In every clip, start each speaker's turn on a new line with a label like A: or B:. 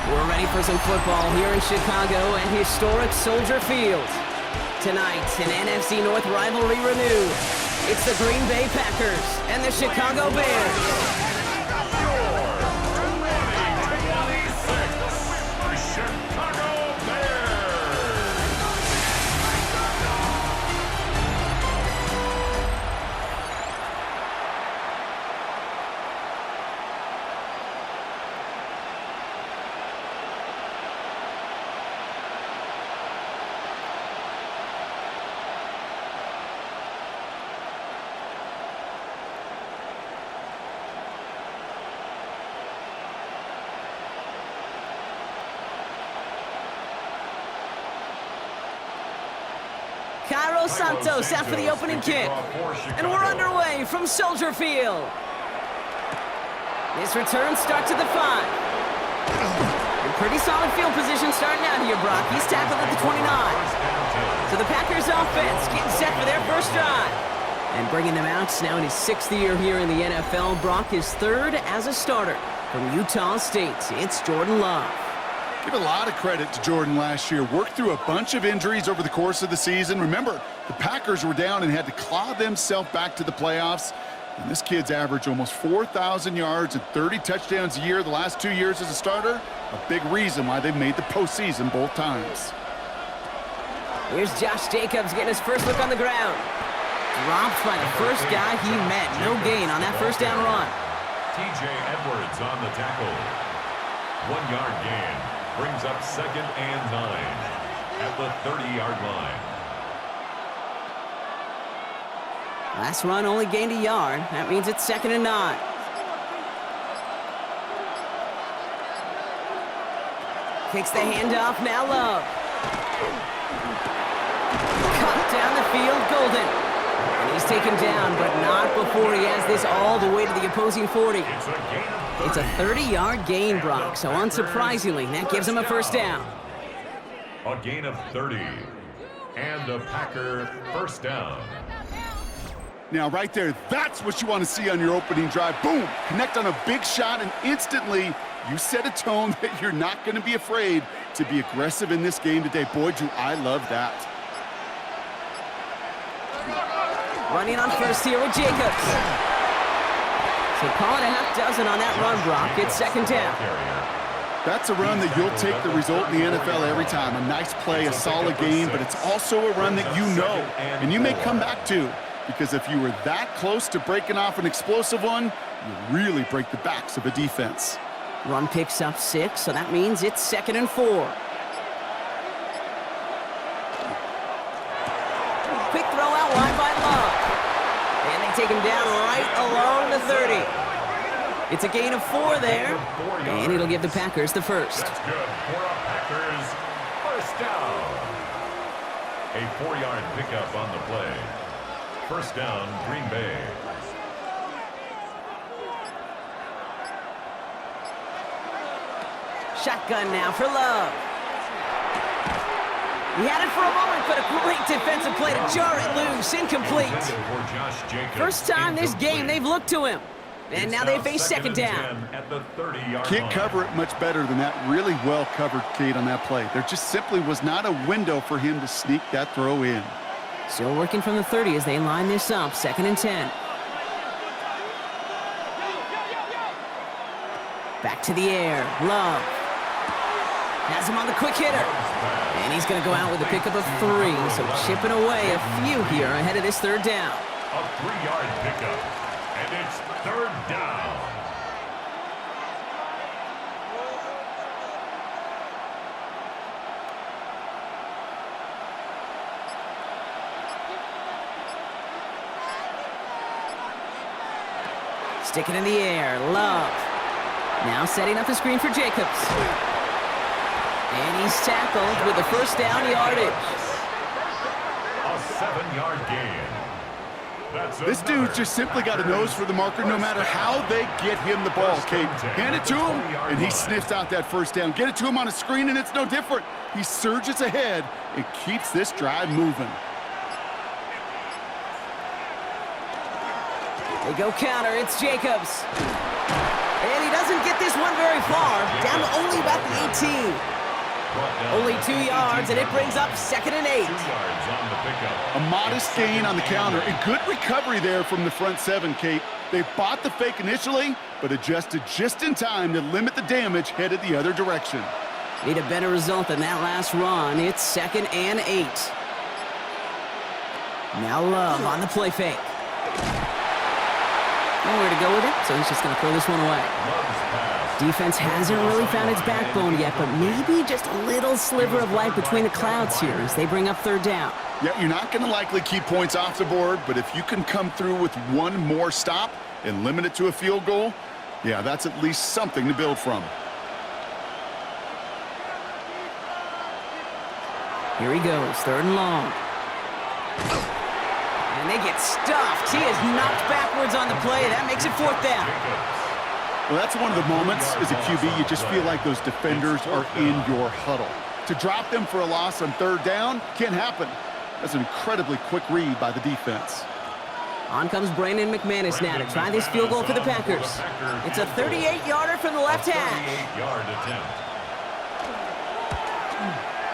A: We're ready for some football here in Chicago at historic Soldier Field. Tonight, an NFC North rivalry renewed. It's the Green Bay Packers and the Chicago Bears. Cairo Santos out for the opening kick. And we're underway from Soldier Field. This return starts at the 5. In pretty solid field position starting out here, Brock. He's tackled at the 29. So the Packers offense getting set for their first drive. And bringing them out now in his 6th year here in the NFL. Brock is 3rd as a starter from Utah State. It's Jordan Love.
B: Give a lot of credit to Jordan last year. Worked through a bunch of injuries over the course of the season. Remember, the Packers were down and had to claw themselves back to the playoffs. And this kid's averaged almost 4,000 yards and 30 touchdowns a year the last 2 years as a starter. A big reason why they've made the postseason both times.
A: Here's Josh Jacobs getting his first look on the ground. Dropped by the first guy he met. No gain on that first down run.
C: TJ Edwards on the tackle. 1-yard gain. Brings up 2nd and 9 at the 30-yard line.
A: Last run only gained a yard. That means it's 2nd and 9. Takes the handoff, now Love. Cut down the field, Golden. And he's taken down, but not before he has this all the way to the opposing 40. It's a 30-yard gain, Brock, so unsurprisingly, that gives him a first down.
C: A gain of 30, and a Packer first down.
B: Now, right there, that's what you want to see on your opening drive. Boom! Connect on a big shot, and instantly, you set a tone that you're not going to be afraid to be aggressive in this game today. Boy, do I love that.
A: Running on first here with Jacobs. So call it a half dozen on that run, Brock. It's 2nd down.
B: That's a run that you'll take the result in the NFL every time. A nice play, a solid game, but it's also a run that you know, and you may come back to, because if you were that close to breaking off an explosive one, you really break the backs of a defense.
A: Run picks up 6, so that means it's 2nd and 4. Quick throw out wide by Love. And they take him down right along the 30. It's a gain of 4 there, and it'll give the Packers the first.
C: That's good for a Packers first down. A 4-yard pickup on the play. First down, Green Bay.
A: Shotgun now for Love. He had it for a moment, but a great defensive play to jar it loose. Incomplete. First time this game they've looked to him. And now they face 2nd down.
B: Can't cover it much better than that. Really well covered, Kate, on that play. There just simply was not a window for him to sneak that throw in.
A: Still working from the 30 as they line this up. 2nd and 10. Back to the air. Love. Has him on the quick hitter. And he's going to go out with a pickup of 3. So chipping away a few here ahead of this 3rd down.
C: A 3-yard pickup. And it's 3rd down.
A: Stick it in the air. Love. Now setting up the screen for Jacobs. And he's tackled with the first down yardage.
C: A 7-yard gain.
B: This dude's just simply got a nose for the marker no matter how they get him the ball, Kate. Hand it to him, and he sniffs out that first down. Get it to him on a screen, and it's no different. He surges ahead and keeps this drive moving.
A: They go counter. It's Jacobs. And he doesn't get this one very far. Down to only about the 19. Only 2 yards, and it brings up 2nd and 8.
C: 2 yards on the pickup.
B: A modest gain on the counter. A good recovery there from the front seven, Kate. They bought the fake initially, but adjusted just in time to limit the damage headed the other direction.
A: Need a better result than that last run. It's 2nd and 8. Now Love on the play fake. Nowhere to go with it, so he's just going to throw this one away. Defense hasn't really found its backbone yet, but maybe just a little sliver of light between the clouds here as they bring up 3rd down.
B: Yeah, you're not going to likely keep points off the board, but if you can come through with one more stop and limit it to a field goal, yeah, that's at least something to build from.
A: Here he goes, 3rd and long. And they get stuffed. He is knocked backwards on the play. That makes it 4th down.
B: Well, that's one of the moments as a QB you just feel like those defenders are in your huddle. To drop them for a loss on 3rd down can't happen. That's an incredibly quick read by the defense.
A: On comes Brandon McManus now to try this field goal for the Packers. It's a 38-yarder from the left hash.
C: 38-yard attempt.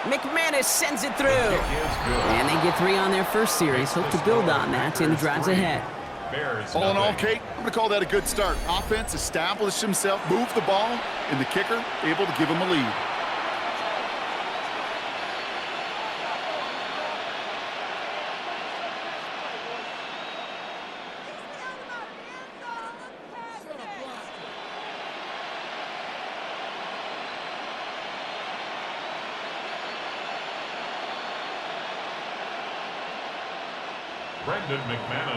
A: McManus sends it through. And they get 3 on their first series. Hope to build on that in the drives ahead.
C: All
B: in all, Kate, I'm going to call that a good start. Offense established himself, moved the ball, and the kicker able to give him a lead.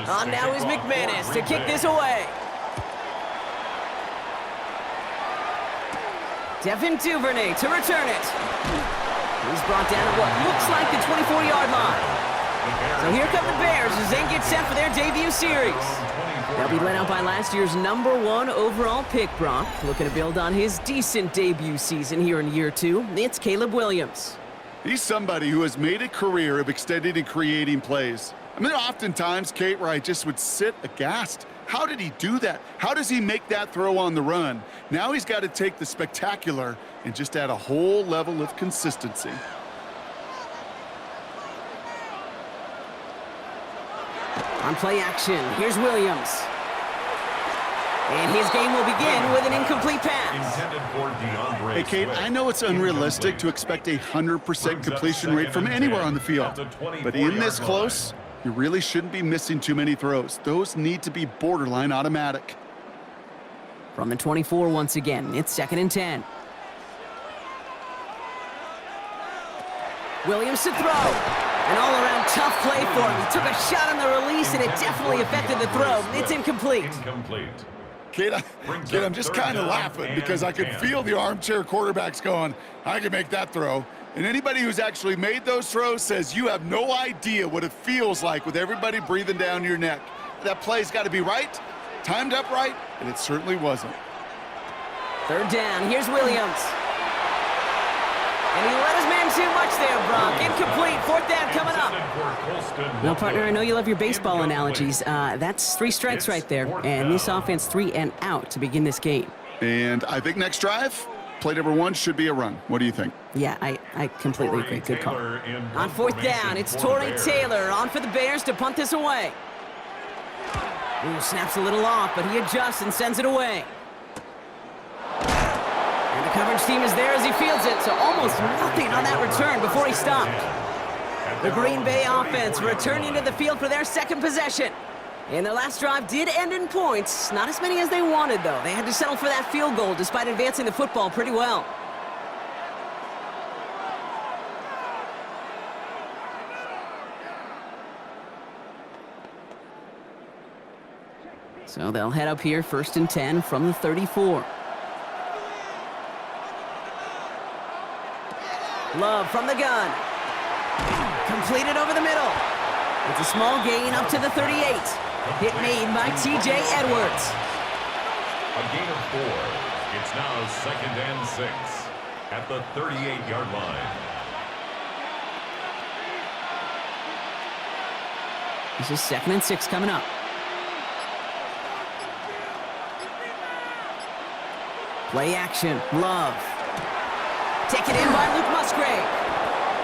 A: On now is McManus to kick this away. Devin Duvernay to return it. He's brought down at what looks like the 24-yard line. So here come the Bears as they get set for their debut series. They'll be led out by last year's #1 overall pick, Brock. Looking to build on his decent debut season here in year 2. It's Caleb Williams.
B: He's somebody who has made a career of extending and creating plays. I mean, oftentimes, Kate, where I just would sit aghast. How did he do that? How does he make that throw on the run? Now he's got to take the spectacular and just add a whole level of consistency.
A: On play action, here's Williams. And his game will begin with an incomplete pass.
B: Hey, Kate, I know it's unrealistic to expect a 100% completion rate from anywhere on the field. But in this close, you really shouldn't be missing too many throws. Those need to be borderline automatic.
A: From the 24 once again, it's 2nd and 10. Williams to throw. An all-around tough play for him. He took a shot on the release, and it definitely affected the throw. It's incomplete.
B: Kate, I'm just kind of laughing because I could feel the armchair quarterbacks going, I can make that throw. And anybody who's actually made those throws says you have no idea what it feels like with everybody breathing down your neck. That play's got to be right, timed up right, and it certainly wasn't.
A: 3rd down, here's Williams. And he let his man too much there, Brock. Incomplete, 4th down coming up. Now, partner, I know you love your baseball analogies. That's 3 strikes right there. And this offense 3 and out to begin this game.
B: And I think next drive, play number 1 should be a run. What do you think?
A: Yeah, I completely agree. Good call. On 4th down, it's Torrey Taylor on for the Bears to punt this away. Ooh, snaps a little off, but he adjusts and sends it away. And the coverage team is there as he fields it, so almost nothing on that return before he stopped. The Green Bay offense returning to the field for their 2nd possession. And their last drive did end in points. Not as many as they wanted, though. They had to settle for that field goal despite advancing the football pretty well. So they'll head up here 1st and 10 from the 34. Love from the gun. Completed over the middle. It's a small gain up to the 38. Hit made by T.J. Edwards.
C: A gain of 4. It's now 2nd and 6 at the 38-yard line.
A: This is 2nd and 6 coming up. Play action, Love. Taken in by Luke Musgrave.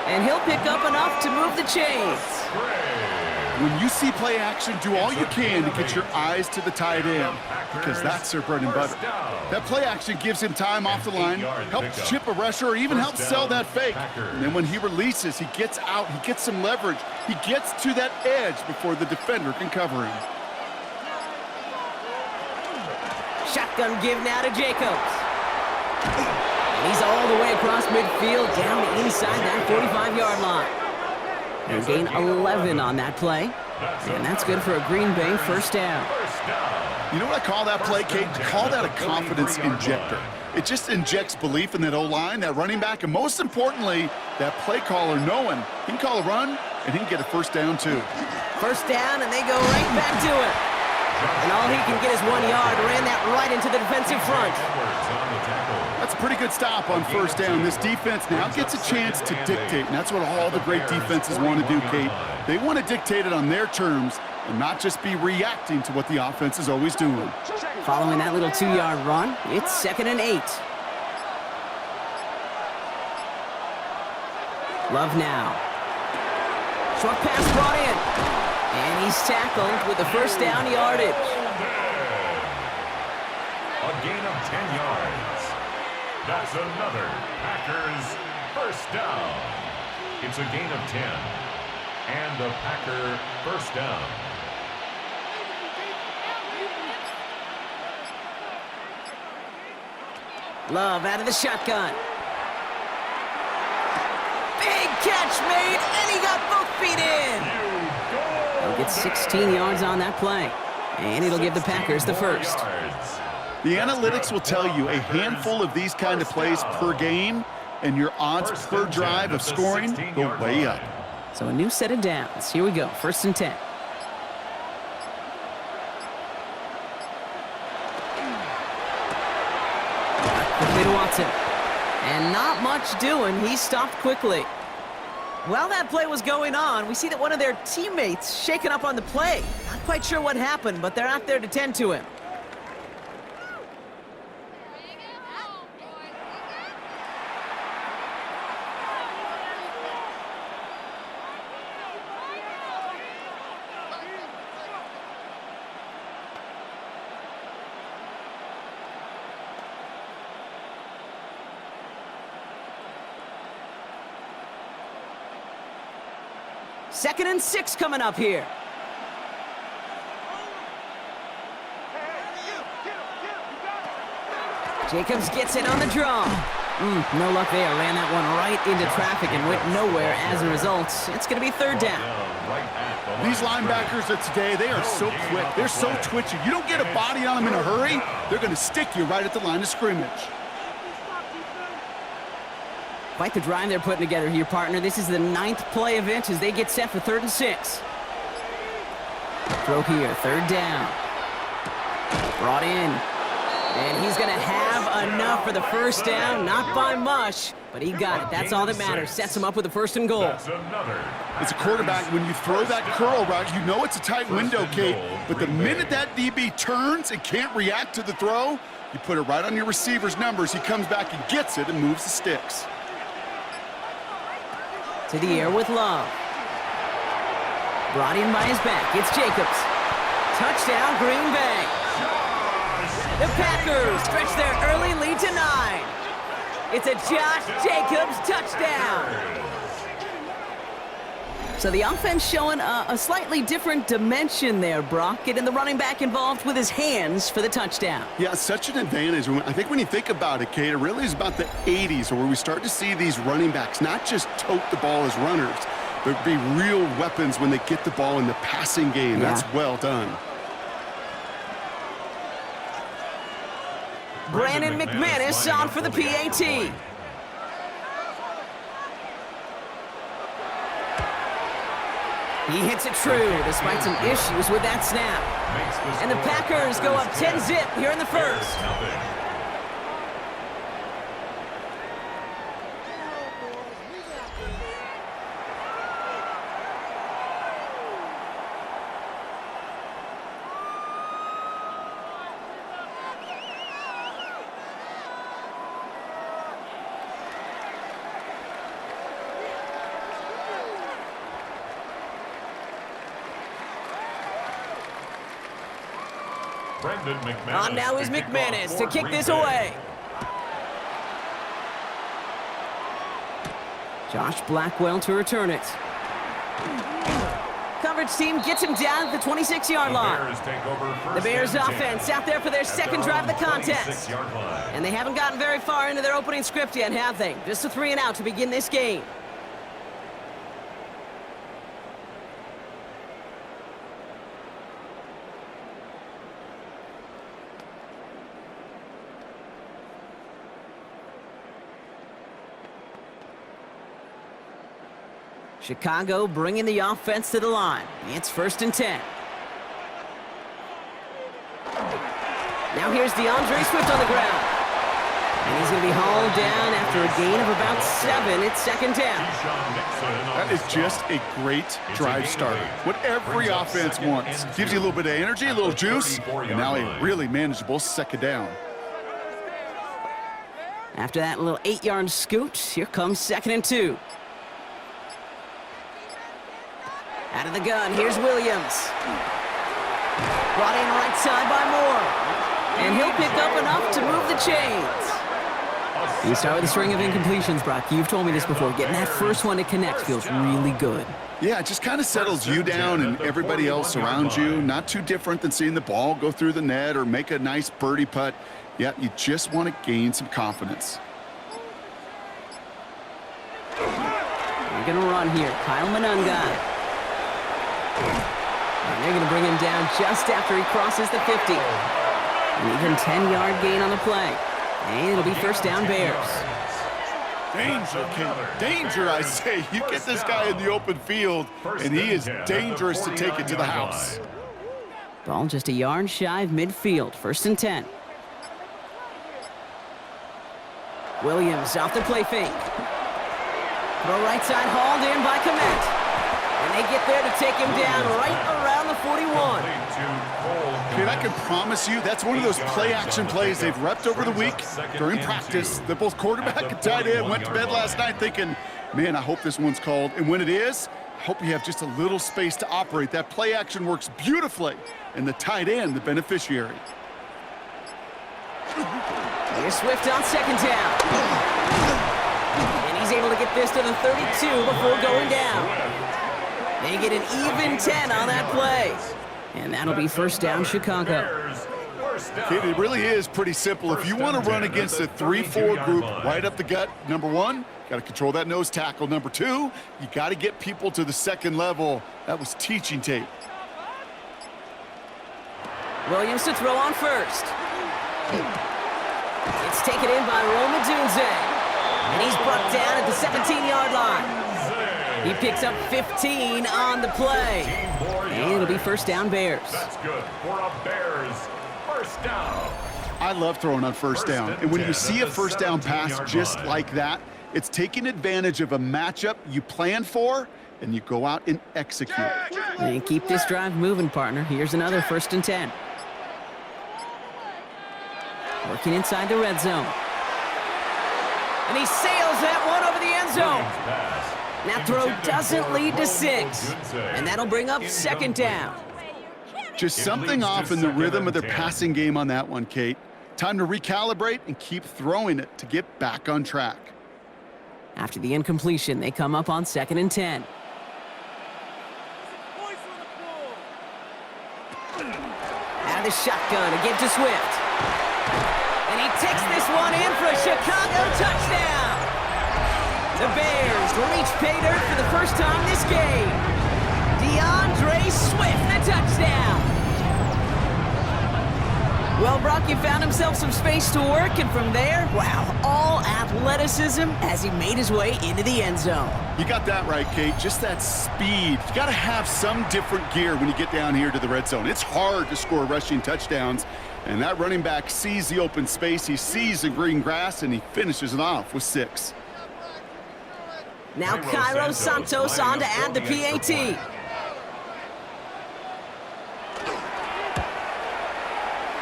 A: And he'll pick up enough to move the chains.
B: When you see play action, do all you can to get your eyes to the tight end, because that's their bread and butter. That play action gives him time off the line, helps chip a rusher, or even helps sell that fake. And then when he releases, he gets out, he gets some leverage. He gets to that edge before the defender can cover him.
A: Shotgun give now to Jacobs. And he's all the way across midfield, down inside that 45-yard line. They gain 11 on that play, and that's good for a Green Bay first down.
B: You know what I call that play, Kate? I call that a confidence injector. It just injects belief in that O-line, that running back, and most importantly, that play caller knowing he can call a run, and he can get a first down too.
A: First down, and they go right back to it. And all he can get is 1 yard, ran that right into the defensive front.
B: That's a pretty good stop on first down. This defense now gets a chance to dictate, and that's what all the great defenses want to do, Kate. They want to dictate it on their terms and not just be reacting to what the offense is always doing.
A: Following that little 2-yard run, it's 2nd and 8. Love now. Short pass brought in. And he's tackled with the first down yardage.
C: A gain of 10 yards. That's another Packers first down. It's a gain of 10. And a Packer first down.
A: Love out of the shotgun. Big catch made, and he got both feet in. He'll get 16 yards on that play, and it'll give the Packers the first.
B: The analytics will tell you a handful of these kind of plays per game, and your odds per drive of scoring go way up.
A: So a new set of downs. Here we go, 1st and 10. Quickly to Watson. And not much doing. He stopped quickly. While that play was going on, we see that one of their teammates shaken up on the play. Not quite sure what happened, but they're out there to tend to him. Second and 6 coming up here. Jacobs gets it on the draw. No luck there. Ran that one right into traffic and went nowhere as a result. It's going to be 3rd down.
B: These linebackers of today, they are so quick. They're so twitchy. You don't get a body on them in a hurry, they're going to stick you right at the line of scrimmage.
A: Quite the drive they're putting together here, partner. This is the 9th play event as they get set for 3rd and 6. Throw here, 3rd down. Brought in. And he's going to have enough for the first down. Not by much, but he got it. That's all that matters. Sets him up with a 1st and goal.
B: As a quarterback, when you throw that curl route, you know it's a tight window, Kate. But the minute that DB turns and can't react to the throw, you put it right on your receiver's numbers. He comes back and gets it and moves the sticks.
A: To the air with Love. Brought in by his back. It's Jacobs. Touchdown, Green Bay. The Packers stretch their early lead to 9. It's a Josh Jacobs touchdown. So the offense showing a slightly different dimension there, Brock. Getting the running back involved with his hands for the touchdown.
B: Yeah, such an advantage. I think when you think about it, Kate, it really is about the 80s where we start to see these running backs not just tote the ball as runners, but be real weapons when they get the ball in the passing game. Yeah. That's well done.
A: Brandon McManus on for the PAT. He hits it true despite some issues with that snap. And the Packers go up 10-zip here in the first. On now is McManus to kick this away. Josh Blackwell to return it. Coverage team gets him down at the 26-yard line. The Bears offense out there for their second drive of the contest. And they haven't gotten very far into their opening script yet, have they? Just a 3-and-out to begin this game. Chicago bringing the offense to the line. It's 1st and 10. Now here's DeAndre Swift on the ground. And he's going to be hauled down after a gain of about 7. It's 2nd down.
B: That is just a great drive starter. What every offense wants. Gives you a little bit of energy, a little juice, and now a really manageable 2nd down.
A: After that little 8-yard scoot, here comes 2nd and 2. Out of the gun, here's Williams. Brought in right side by Moore. And he'll pick up enough to move the chains. You start with a string of incompletions, Brock. You've told me this before. Getting that first one to connect feels really good.
B: Yeah, it just kind of settles you down and everybody else around you. Not too different than seeing the ball go through the net or make a nice birdie putt. Yeah, you just want to gain some confidence.
A: They're going to run here. Kyle Monunga. And they're going to bring him down just after he crosses the 50. An even 10-yard gain on the play. And it'll be 1st down Bears.
B: Danger, kid. Danger, I say. You get this guy in the open field, and he is dangerous to take it to the house.
A: Ball just a yard shy of midfield. 1st and 10. Williams off the play fake. Throw right side hauled in by Komet. And they get there to take him down right around the 41.
B: Kid, I can promise you that's one of those play-action plays they've repped over the week during practice. That both quarterback and tight end went to bed last night thinking, man, I hope this one's called. And when it is, I hope you have just a little space to operate. That play-action works beautifully, and the tight end, the beneficiary.
A: Here's Swift on 2nd down. And he's able to get this to the 32 before going down. They get an even 10 on that play. And that'll be 1st down Chicago.
B: Kid, it really is pretty simple. If you want to run against a 3-4 group right up the gut, number 1, got to control that nose tackle. Number 2, you got to get people to the 2nd level. That was teaching tape.
A: Williams to throw on 1st. It's taken in by Rome Odunze. And he's brought down at the 17-yard line. He picks up 15 on the play. And it'll be 1st down Bears.
C: That's good for a Bears 1st down.
B: I love throwing on 1st down. And when you see a 1st down pass just like that, it's taking advantage of a matchup you plan for, and you go out and execute.
A: And keep this drive moving, partner. Here's another 1st and 10. Working inside the red zone. And he sails that one over the end zone. That throw doesn't lead to 6. And that'll bring up 2nd down.
B: Just something off in the rhythm of their passing game on that one, Kate. Time to recalibrate and keep throwing it to get back on track.
A: After the incompletion, they come up on 2nd and 10. Out of the shotgun to give to Swift. And he takes this one in for a Chicago touchdown. The Bears reach pay dirt for the first time this game. DeAndre Swift, the touchdown. Well, Brock, he found himself some space to work, and from there, wow, all athleticism as he made his way into the end zone.
B: You got that right, Kate. Just that speed. You got to have some different gear when you get down here to the red zone. It's hard to score rushing touchdowns, and that running back sees the open space, he sees the green grass, and he finishes it off with 6.
A: Now Cairo Santos on to add the PAT.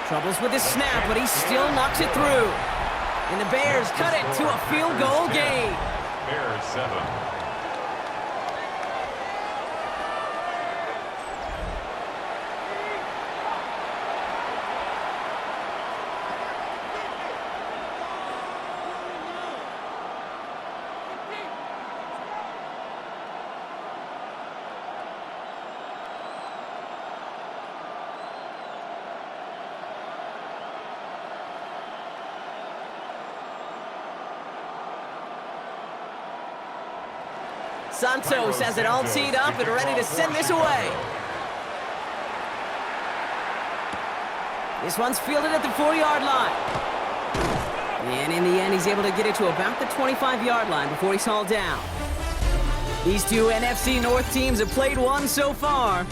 A: Troubles with his snap, but he still knocks it through. And the Bears cut it to a field goal game.
C: Bears 7.
A: Santos has it all teed up and ready to send this away. This one's fielded at the 4-yard line. And in the end, he's able to get it to about the 25-yard line before he's hauled down. These two NFC North teams have played one so far.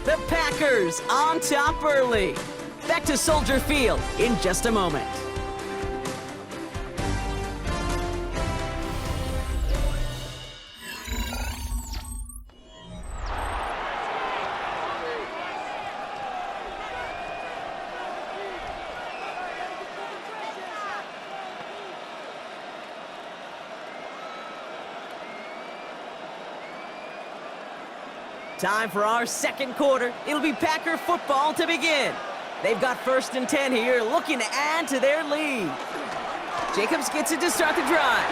A: The Packers on top early. Back to Soldier Field in just a moment. Time for our second quarter. It'll be Packer football to begin. They've got 1st and 10 here, looking to add to their lead. Jacobs gets it to start the drive.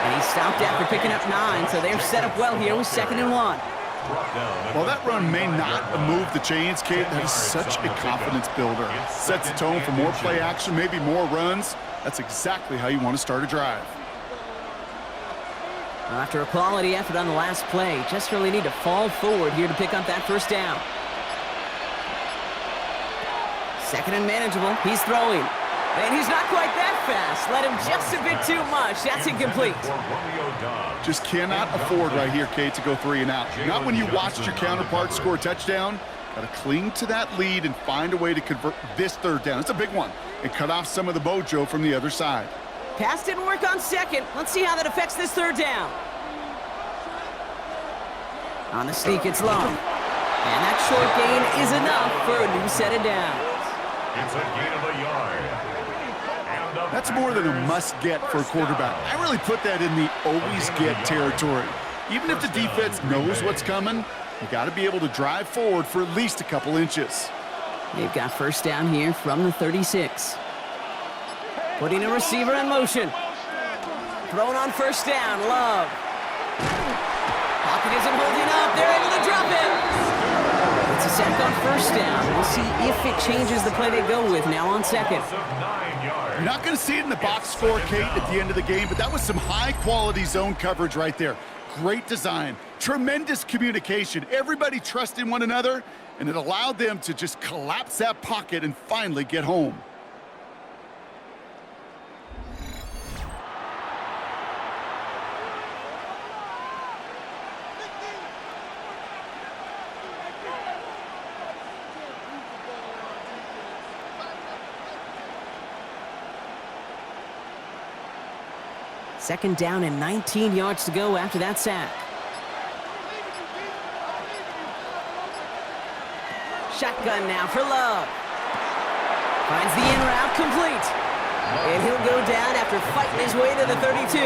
A: And he stopped after picking up 9, so they're set up well here with 2nd and 1.
B: While that run may not move the chains, Kate, that is such a confidence builder. Sets the tone for more play action, maybe more runs. That's exactly how you want to start a drive.
A: After a quality effort on the last play, just really need to fall forward here to pick up that 1st down. 2nd and manageable. He's throwing. And he's not quite that fast. Let him just a bit too much. That's incomplete.
B: Just cannot afford right here, Kate, to go 3 and out. Not when you watched your counterpart score a touchdown. Got to cling to that lead and find a way to convert this 3rd down. It's a big one. And cut off some of the mojo from the other side.
A: Pass didn't work on 2nd. Let's see how that affects this 3rd down. On the sneak, it's long. And that short gain is enough for a new set of downs.
C: It's a gain of a yard.
B: That's more than a must-get for a quarterback. I really put that in the always-get territory. Even if the defense knows what's coming, you got to be able to drive forward for at least a couple inches.
A: They've got 1st down here from the 36. Putting a receiver in motion. Thrown on 1st down, Love. Pocket isn't holding up. They're able to drop it. It's a sack on 1st down. We'll see if it changes the play they go with now on 2nd.
B: You're not going to see it in the box score, Kate, at the end of the game, but that was some high-quality zone coverage right there. Great design, tremendous communication, everybody trusting one another, and it allowed them to just collapse that pocket and finally get home.
A: Second down and 19 yards to go after that sack. Shotgun now for Love. Finds the in route complete. And he'll go down after fighting his way to the 32.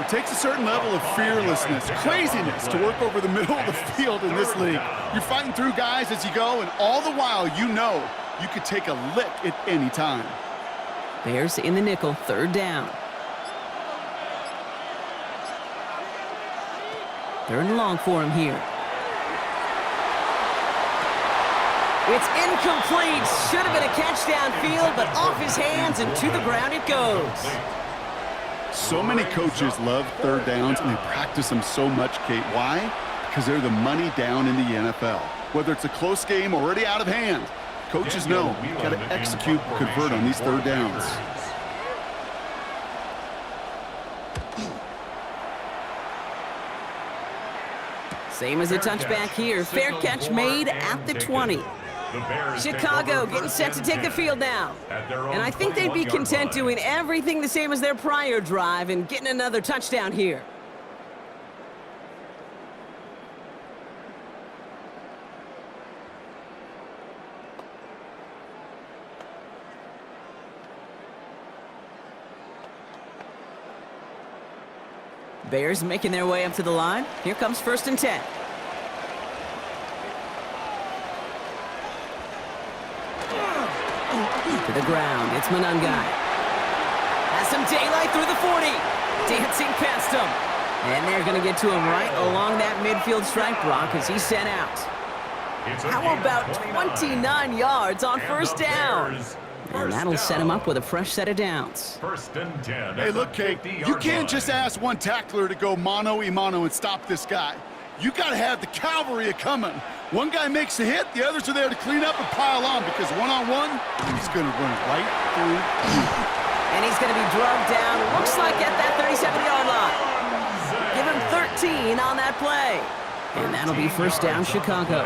B: It takes a certain level of fearlessness, craziness to work over the middle of the field in this league. You're fighting through guys as you go, and all the while you know you could take a lick at any time.
A: Bears in the nickel, 3rd down. 3rd and long for him here. It's incomplete. Should have been a catch downfield, but off his hands and to the ground it goes.
B: So many coaches love 3rd downs, and they practice them so much, Kate. Why? Because they're the money down in the NFL. Whether it's a close game already out of hand, coaches know you got to execute, convert on these 3rd downs.
A: Same as a touchback here. Fair catch made at the 20. Chicago getting set to take the field now. And I think they'd be content doing everything the same as their prior drive and getting another touchdown here. Bears making their way up to the line. Here comes 1st and 10. To the ground, it's Monangai. Has some daylight through the 40. Dancing past him. And they're going to get to him right along that midfield stripe, Brock, as he's sent out. How about 29 yards on 1st down? And that'll set him up with a fresh set of downs.
C: First and 10.
B: Hey, look, Kate, you can't just ask one tackler to go mano-a-mano and stop this guy. You got to have the cavalry coming. One guy makes a hit, the others are there to clean up and pile on, because one-on-one, he's going to run right through you.
A: And he's going to be drugged down, looks like at that 37-yard line. Give him 13 on that play. And that'll be first down, Chicago.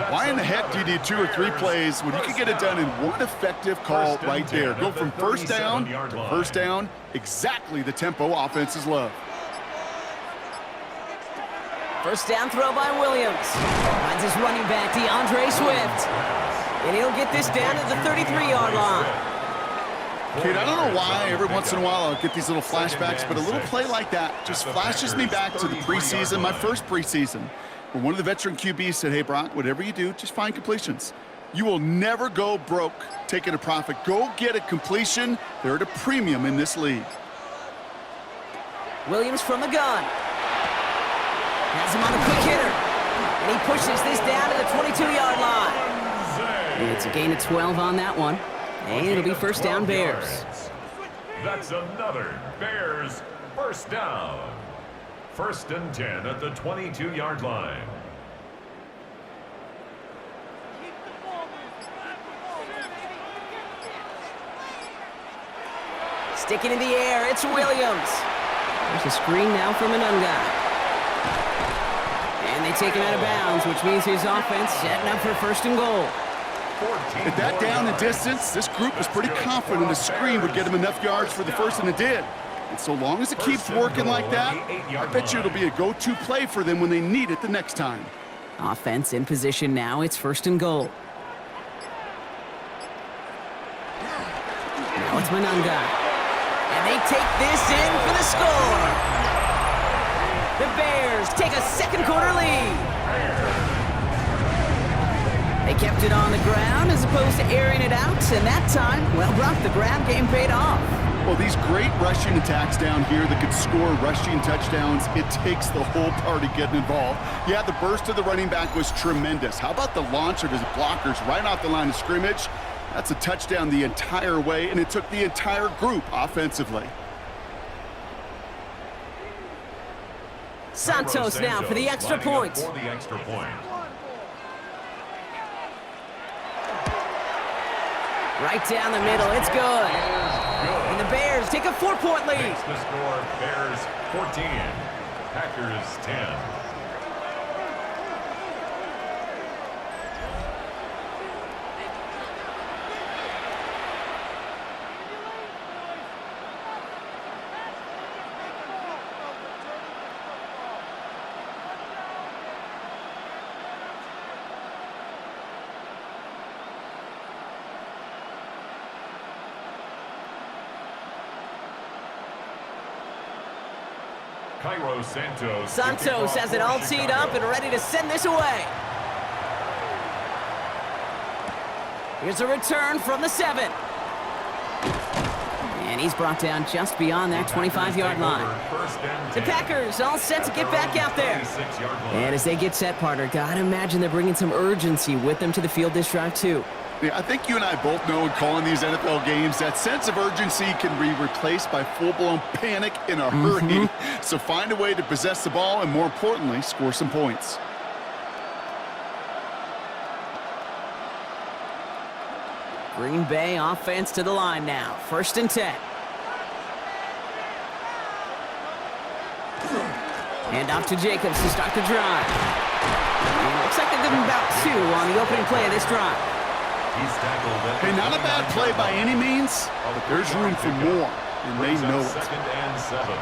B: Why in the heck do you need 2 or 3 plays when you can get it done in one effective call right there? Go from first down to first down, exactly the tempo offenses love.
A: First down throw by Williams. Finds his running back, DeAndre Swift. And he'll get this down at the 33-yard line.
B: Kid, I don't know why every once in a while I'll get these little flashbacks, but a little play like that just flashes me back to the preseason, my first preseason, where one of the veteran QBs said, hey, Brock, whatever you do, just find completions. You will never go broke taking a profit. Go get a completion. They're at a premium in this league.
A: Williams from the gun. Has him on a quick hitter. And he pushes this down to the 22-yard line. And it's a gain of 12 on that one. And it'll be first down, Bears.
C: That's another Bears first down. First and 10 at the 22-yard line.
A: Sticking in the air, it's Williams. There's a screen now from Anunga. And they take him out of bounds, which means his offense setting up for first and goal.
B: At that down and distance, this group was pretty confident the screen would get him enough yards for the first, and it did. And so long as it keeps working like that, I bet you it'll be a go-to play for them when they need it the next time.
A: Offense in position now, it's first and goal. Now it's Manunga. And they take this in for the score. The Bears take a second quarter lead. They kept it on the ground as opposed to airing it out, and that time, well, Brock, the ground game paid off.
B: Well, these great rushing attacks down here that could score rushing touchdowns, it takes the whole party getting involved. Yeah, the burst of the running back was tremendous. How about the launch of his blockers right off the line of scrimmage? That's a touchdown the entire way, and it took the entire group offensively.
A: Santos now for the extra point. Right down the middle, it's good. And the Bears take a 4-point lead.
C: Makes the score Bears 14, Packers 10.
A: Santos has it all teed up and ready to send this away. Here's a return from the 7. And he's brought down just beyond that 25-yard line. The Packers all set to get back out there. And as they get set, partner, gotta imagine they're bringing some urgency with them to the field this drive, too.
B: Yeah, I think you and I both know in calling these NFL games that sense of urgency can be replaced by full-blown panic in a hurry. So find a way to possess the ball and, more importantly, score some points.
A: Green Bay offense to the line now. First and 10. Hand off to Jacobs to start the drive. And it looks like they're giving about 2 on the opening play of this drive.
B: Hey, not a bad play by any means, but there's room for more, and they know it.
C: Second and 7.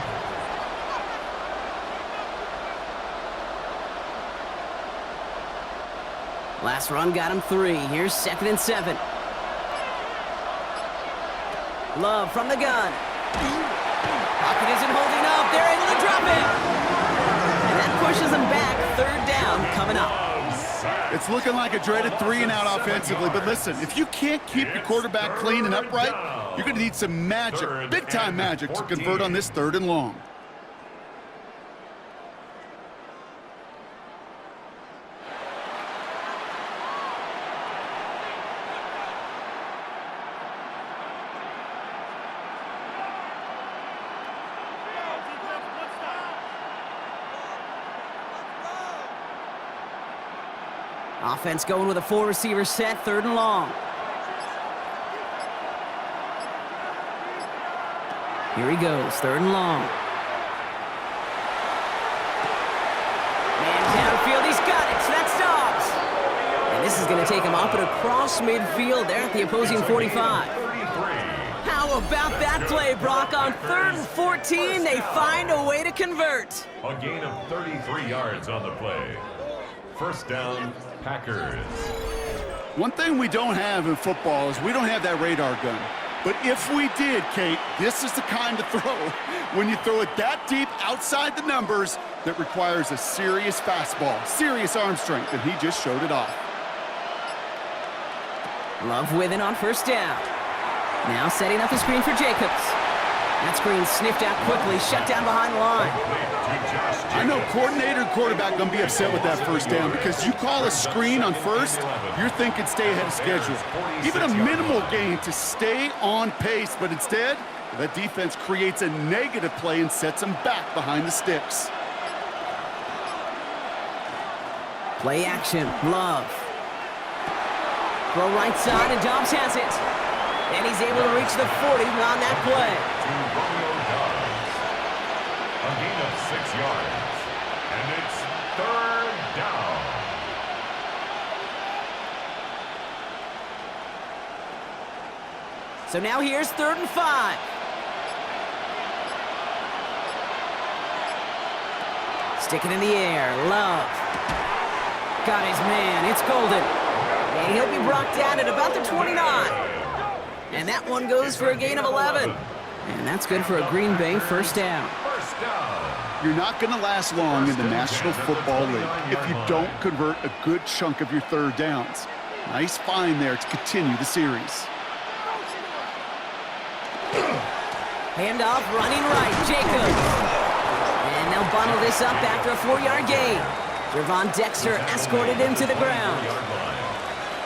A: Last run got him 3. Here's second and 7. Love from the gun. Pocket isn't holding up. They're able to drop it. And that pushes them back. Third down coming up.
B: It's looking like a dreaded 3-and-out offensively, but listen, if you can't keep your quarterback clean and upright, you're going to need some magic, big-time magic, to convert on this 3rd and long.
A: Offense going with a 4-receiver set, 3rd and long. Here he goes, 3rd and long. Man downfield, he's got it, so that's Dobbs. And this is going to take him up and across midfield there at the opposing 45. How about that play, Brock? On 3rd and 14, they find a way to convert.
C: A gain of 33 yards on the play. First down, Packers.
B: One thing we don't have in football is we don't have that radar gun. But if we did, Kate, this is the kind of throw, when you throw it that deep outside the numbers, that requires a serious fastball, serious arm strength, and he just showed it off.
A: Love with it on 1st down. Now setting up the screen for Jacobs. That screen sniffed out quickly, shut down behind the line.
B: I know coordinator and quarterback going to be upset with that 1st down because you call a screen on 1st, you're thinking stay ahead of schedule. Even a minimal gain to stay on pace, but instead, that defense creates a negative play and sets them back behind the sticks.
A: Play action, Love. Throw right side, and Dobbs has it. And he's able to reach the 40 on that play.
C: A gain of 6 yards. And it's 3rd down.
A: So now here's 3rd and 5. Stick it in the air, Love. Got his man, it's Golden. And he'll be brought down at about the 29. And that one goes for a gain of 11. And that's good for a Green Bay 1st down.
B: You're not going to last long in the National Football League if you don't convert a good chunk of your 3rd downs. Nice find there to continue the series.
A: Handoff, running right, Jacobs. And they'll bundle this up after a 4-yard gain. Gervon Dexter escorted him to the ground.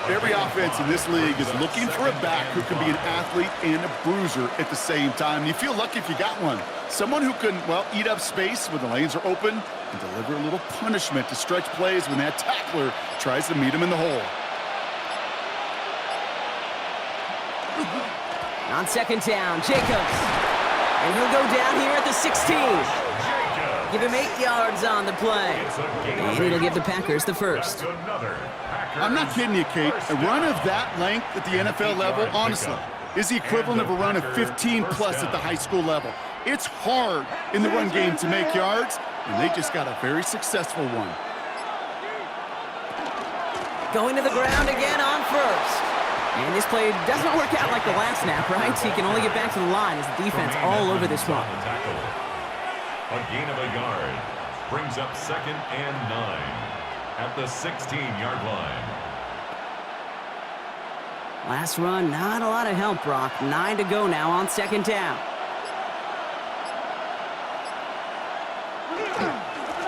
B: Every offense in this league is looking for a back who can be an athlete and a bruiser at the same time. You feel lucky if you got one. Someone who can, well, eat up space when the lanes are open and deliver a little punishment to stretch plays when that tackler tries to meet him in the hole.
A: On 2nd down, Jacobs. And he'll go down here at the 16. Give him 8 yards on the play. And it'll give the Packers the 1st.
B: I'm not kidding you, Kate. A run of that length at the NFL level, honestly, is the equivalent of a run of 15-plus at the high school level. It's hard in the run game to make yards, and they just got a very successful one.
A: Going to the ground again on 1st. And this play doesn't work out like the last snap, right? He can only get back to the line as the defense all over this one.
C: A gain of a yard brings up 2nd and 9 at the 16-yard line.
A: Last run, not a lot of help, Brock. 9 to go now on 2nd down.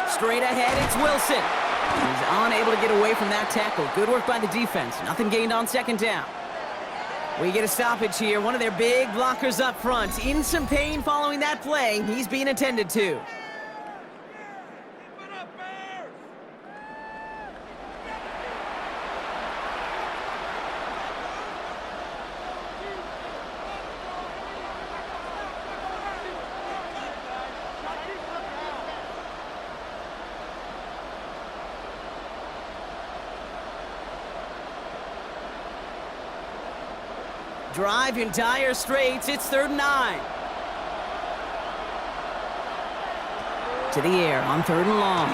A: Straight ahead, it's Wilson. He's unable to get away from that tackle. Good work by the defense. Nothing gained on 2nd down. We get a stoppage here. One of their big blockers up front. In some pain following that play. He's being attended to. Drive in dire straits. It's 3rd and 9. To the air on 3rd and long.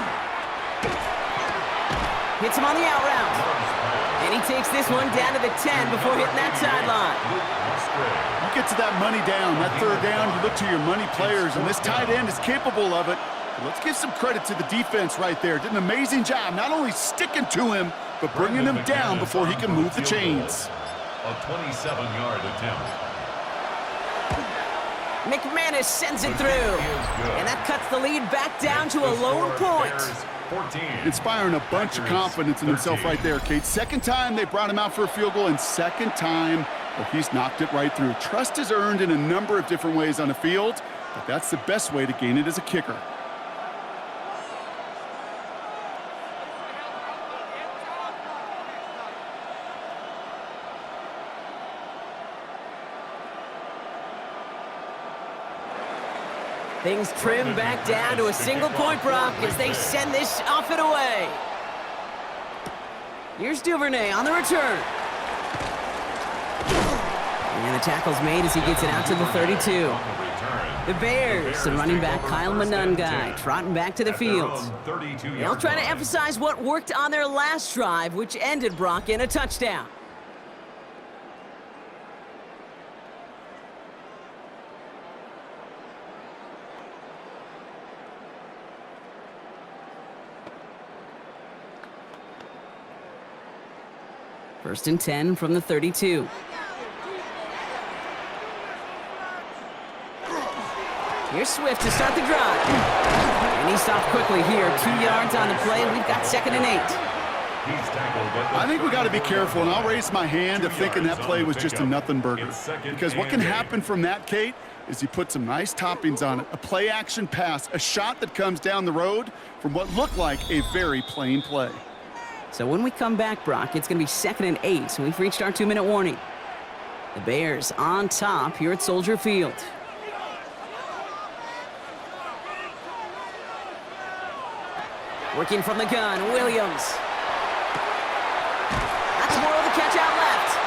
A: Hits him on the out route. And he takes this one down to the 10 before hitting that sideline.
B: You get to that money down, that 3rd down, you look to your money players, and this tight end is capable of it. But let's give some credit to the defense right there. Did an amazing job, not only sticking to him, but bringing him down before he can move the chains.
C: A 27-yard attempt.
A: McManus sends it through. And that cuts the lead back down to a lone point.
B: Inspiring a bunch of confidence in himself right there, Kate. 2nd time they brought him out for a field goal, and 2nd time, well, he's knocked it right through. Trust is earned in a number of different ways on the field, but that's the best way to gain it as a kicker.
A: Things trim back down to a single point, Brock, as they send this off and away. Here's Duvernay on the return. And the tackle's made as he gets it out to the 32. The Bears, the running back Kyle Manungai, trotting back to the field. They'll try to emphasize what worked on their last drive, which ended, Brock, in a touchdown. First and 10 from the 32. Here's Swift to start the drive. And he stopped quickly here. 2 yards on the play. We've got 2nd and 8.
B: I think we got to be careful, and I'll raise my hand of thinking that play was just a nothing burger. Because what can happen from that, Kate, is he put some nice toppings on it. A play-action pass, a shot that comes down the road from what looked like a very plain play.
A: So when we come back, Brock, it's going to be 2nd and 8, so we've reached our 2-minute warning. The Bears on top here at Soldier Field. Working from the gun, Williams. That's more of the catch out left.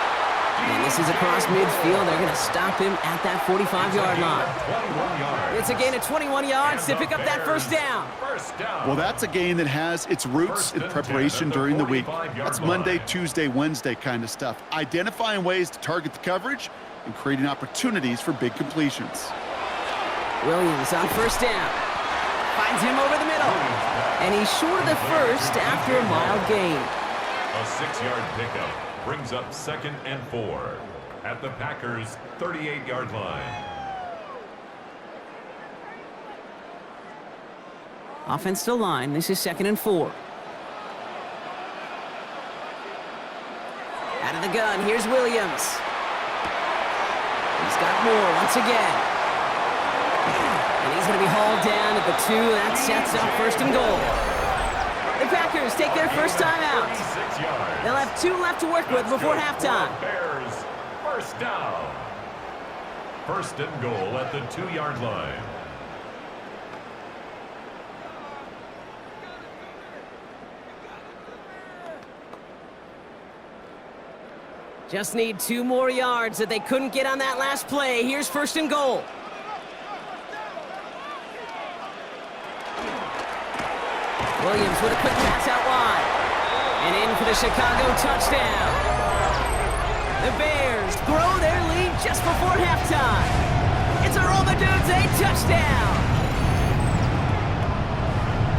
A: And this is across midfield. They're going to stop him at that 45-yard line. It's a gain of 21 yards to pick up that first down.
B: Well, that's a game that has its roots in preparation during the week. That's Monday, Tuesday, Wednesday kind of stuff. Identifying ways to target the coverage and creating opportunities for big completions.
A: Williams on first down. Finds him over the middle. And he's short of the first after a mild gain.
C: A 6-yard pickup brings up 2nd and 4 at the Packers' 38-yard line.
A: Offensive line, this is 2nd and 4. Out of the gun, here's Williams. He's got more once again. And he's going to be hauled down at the 2. That sets up 1st and goal. The Packers take their first time out. They'll have 2 left to work with before halftime.
C: Bears, first down. 1st and goal at the 2-yard line.
A: Just need 2 more yards that they couldn't get on that last play. Here's 1st and goal. Williams with a quick pass out wide. And in for the Chicago touchdown. The Bears grow their lead just before halftime. It's a roll the dudes, a touchdown.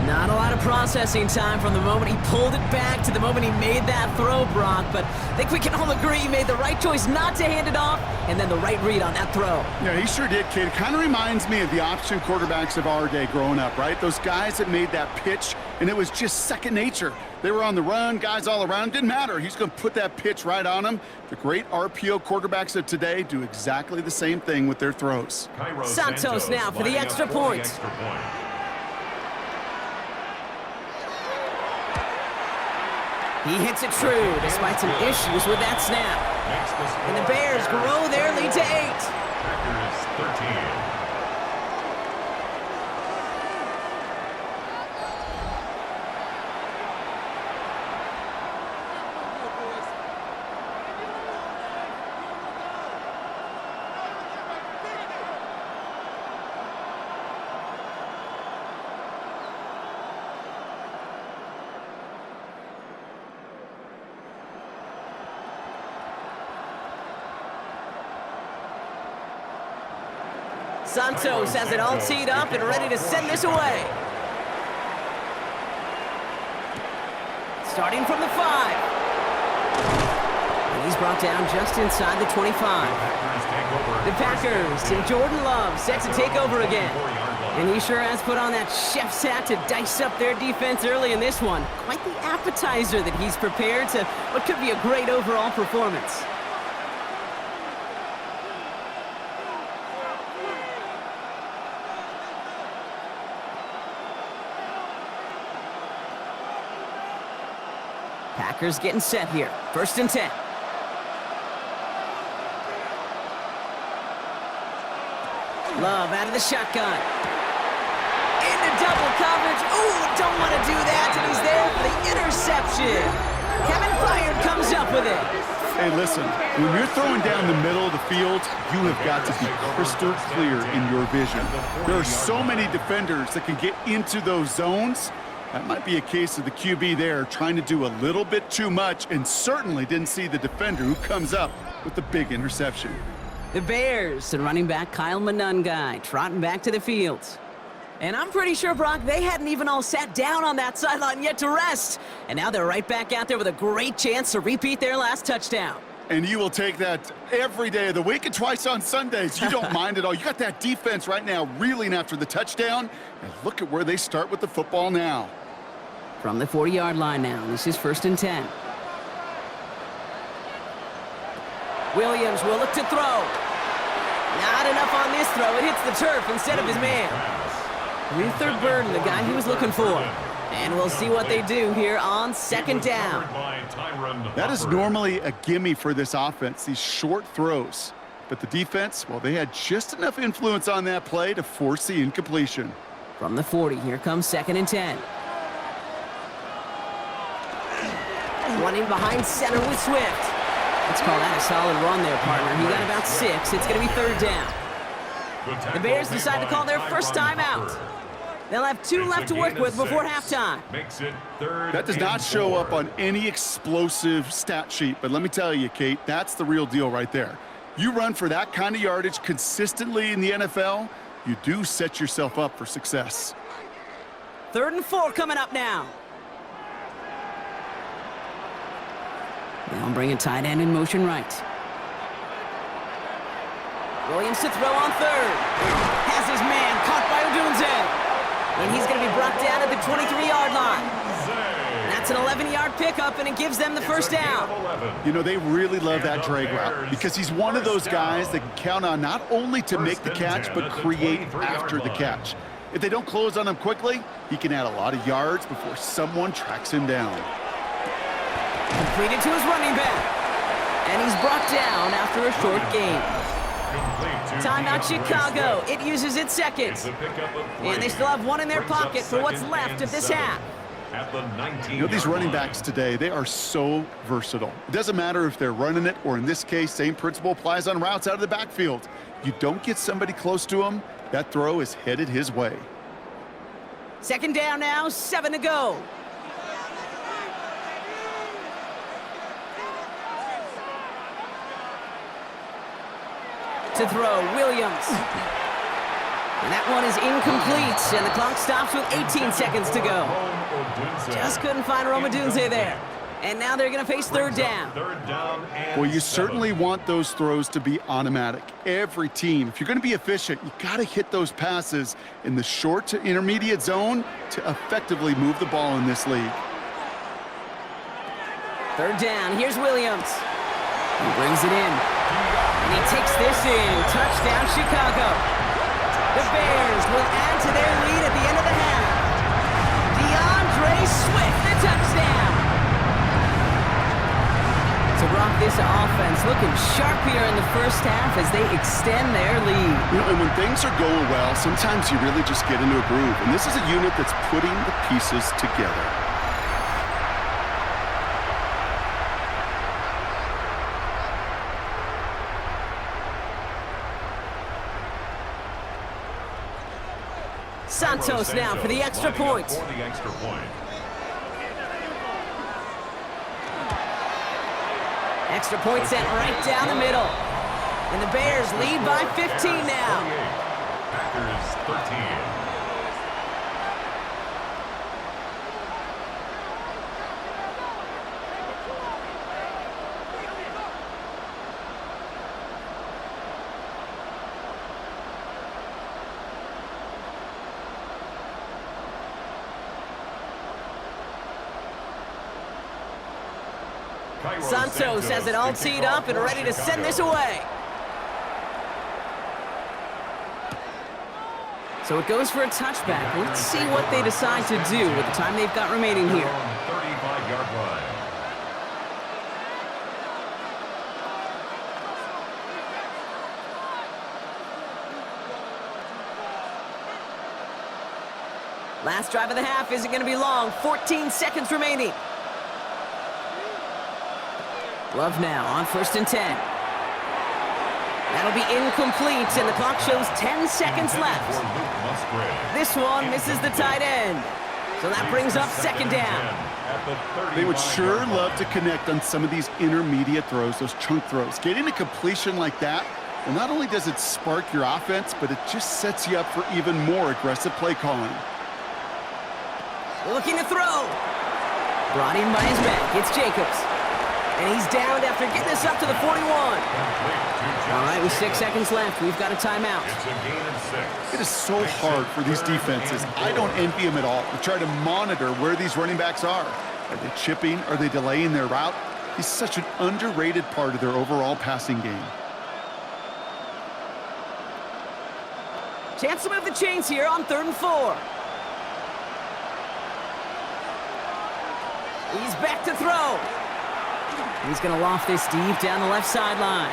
A: Not a lot of processing time from the moment he pulled it back to the moment he made that throw, Brock. But I think we can all agree he made the right choice not to hand it off, and then the right read on that throw.
B: Yeah, he sure did, kid. It kind of reminds me of the option quarterbacks of our day growing up, right? Those guys that made that pitch, and it was just second nature. They were on the run, guys all around. Didn't matter. He's going to put that pitch right on them. The great RPO quarterbacks of today do exactly the same thing with their throws.
A: Santos now for the extra point. He hits it true, despite some issues with that snap. And the Bears grow their lead to 8.
C: Packers 13.
A: Santos has it all teed up and ready to send this away. Starting from the 5. And he's brought down just inside the 25. The Packers and Jordan Love set to take over again. And he sure has put on that chef's hat to dice up their defense early in this one. Quite the appetizer that he's prepared to what could be a great overall performance. Packers getting set here. 1st and 10. Love out of the shotgun. into double coverage. Ooh, don't want to do that, and he's there for the interception. Kevin Byard comes up with it.
B: Hey, listen, when you're throwing down the middle of the field, you have got to be crystal clear in your vision. There are so many defenders that can get into those zones. That might be a case of the QB there trying to do a little bit too much and certainly didn't see the defender who comes up with the big interception.
A: The Bears, the running back Kyle Monungai, trotting back to the field. And I'm pretty sure, Brock, they hadn't even all sat down on that sideline yet to rest. And now they're right back out there with a great chance to repeat their last touchdown.
B: And you will take that every day of the week and twice on Sundays. You don't mind at all. You got that defense right now reeling after the touchdown. And look at where they start with the football now.
A: From the 40-yard line now, this is 1st and 10. Williams will look to throw. Not enough on this throw. It hits the turf instead of his man. Ruther Burden, the guy he was looking for. And we'll see what they do here on 2nd down.
B: That is normally a gimme for this offense, these short throws. But the defense, well, they had just enough influence on that play to force the incompletion.
A: From the 40, here comes 2nd and 10. Running behind center with Swift. Let's call that a solid run there, partner. He got about 6. It's going to be 3rd down. The Bears decide to call their first time out. They'll have 2 left to work with before halftime.
B: That does not show up on any explosive stat sheet, but let me tell you, Kate, that's the real deal right there. You run for that kind of yardage consistently in the NFL, you do set yourself up for success.
A: 3rd and 4 coming up now. They'll bring a tight end in motion right. Williams to throw on 3rd. Has his man caught by Odunze. And he's going to be brought down at the 23-yard line. That's an 11-yard pickup, and it gives them the first down.
B: You know, they really love that drag route because he's one of those guys that can count on not only to make the catch, but create after the catch. If they don't close on him quickly, he can add a lot of yards before someone tracks him down.
A: Completed to his running back. And he's brought down after a short gain. Timeout Chicago. It uses its second. And they still have 1 in their pocket for what's left of this half.
B: You know, these running backs today, they are so versatile. It doesn't matter if they're running it or, in this case, same principle applies on routes out of the backfield. You don't get somebody close to him, that throw is headed his way.
A: 2nd down now, 7 to go. To throw, Williams. And that one is incomplete, and the clock stops with 18 seconds to go. Just couldn't find Rome Odunze there. And now they're going to face 3rd down.
B: Well, you certainly want those throws to be automatic. Every team, if you're going to be efficient, you got to hit those passes in the short to intermediate zone to effectively move the ball in this league.
A: 3rd down, here's Williams. He brings it in. And he takes this in. Touchdown, Chicago. The Bears will add to their lead at the end of the half. DeAndre Swift, the touchdown. So, Brock, this offense looking sharp here in the first half as they extend their lead.
B: You know, and when things are going well, sometimes you really just get into a groove. And this is a unit that's putting the pieces together.
A: Santos now for the extra point. Extra point sent right down the middle. And the Bears lead by 15 now.
C: Packers 13.
A: Santos has it all teed up and ready to send this away. So it goes for a touchback. Let's see what they decide to do with the time they've got remaining here.
C: 35-yard line.
A: Last drive of the half isn't going to be long. 14 seconds remaining. Love now on 1st and 10. That'll be incomplete, and the clock shows 10 seconds left. This one misses the tight end. So that brings up 2nd down.
B: They would sure love to connect on some of these intermediate throws, those chunk throws. Getting a completion like that, well, not only does it spark your offense, but it just sets you up for even more aggressive play calling.
A: Looking to throw. Brought in by his back. It's Jacobs. And he's downed after getting this up to the 41. All right, with 6 seconds left, we've got a timeout.
C: It's a gain of 6.
B: It is so hard for these defenses. I don't envy them at all to try to monitor where these running backs are. Are they chipping? Are they delaying their route? He's such an underrated part of their overall passing game.
A: Chance to move the chains here on 3rd and 4. He's back to throw. He's going to loft this deep down the left sideline.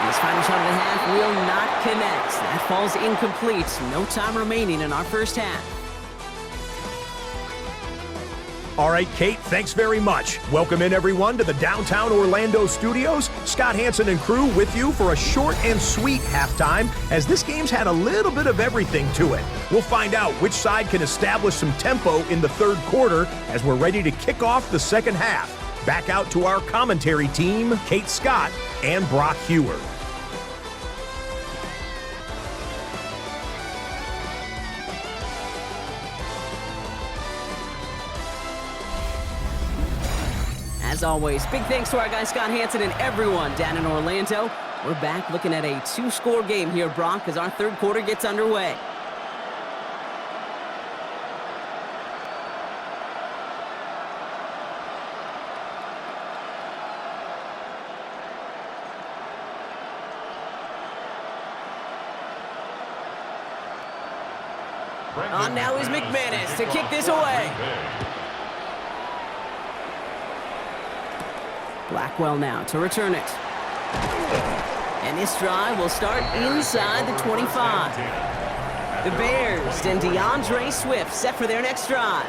A: His final shot of the half will not connect. That falls incomplete. No time remaining in our first half.
D: All right, Kate, thanks very much. Welcome in, everyone, to the downtown Orlando studios. Scott Hansen and crew with you for a short and sweet halftime, as this game's had a little bit of everything to it. We'll find out which side can establish some tempo in the 3rd quarter as we're ready to kick off the 2nd half. Back out to our commentary team, Kate Scott and Brock Hewer.
A: As always, big thanks to our guy Scott Hansen and everyone down in Orlando. We're back looking at a 2-score game here, Brock, as our 3rd quarter gets underway. On now is McManus to kick this away. Blackwell now to return it. And this drive will start inside the 25. The Bears and DeAndre Swift set for their next drive.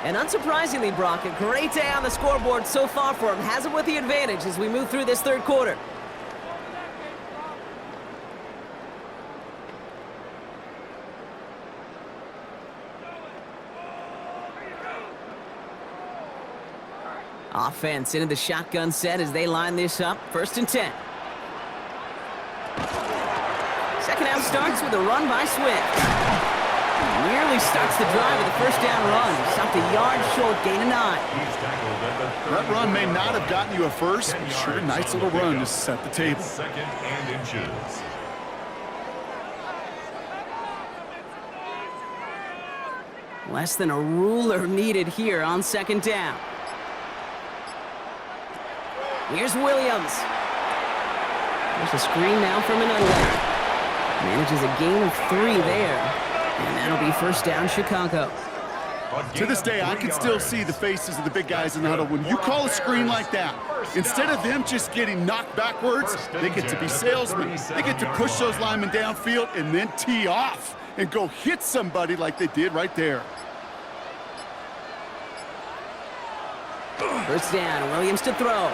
A: And unsurprisingly, Brock, a great day on the scoreboard so far for him. Has him with the advantage as we move through this 3rd quarter. Offense into the shotgun set as they line this up. 1st and 10. 2nd half starts with a run by Swift. Nearly starts the drive with a 1st down run. Stopped a yard short, gain of 9.
B: That run may not have gotten you a first, but sure, a nice little run to set the table.
C: 2nd and inches.
A: Less than a ruler needed here on 2nd down. Here's Williams. There's a screen now from Manutha. Manages a gain of 3 there. And that'll be 1st down, Chicago.
B: To this day, I can still see the faces of the big guys in the huddle. When you call a screen like that, instead of them just getting knocked backwards, they get to be salesmen. They get to push those linemen downfield and then tee off and go hit somebody like they did right there.
A: 1st down, Williams to throw.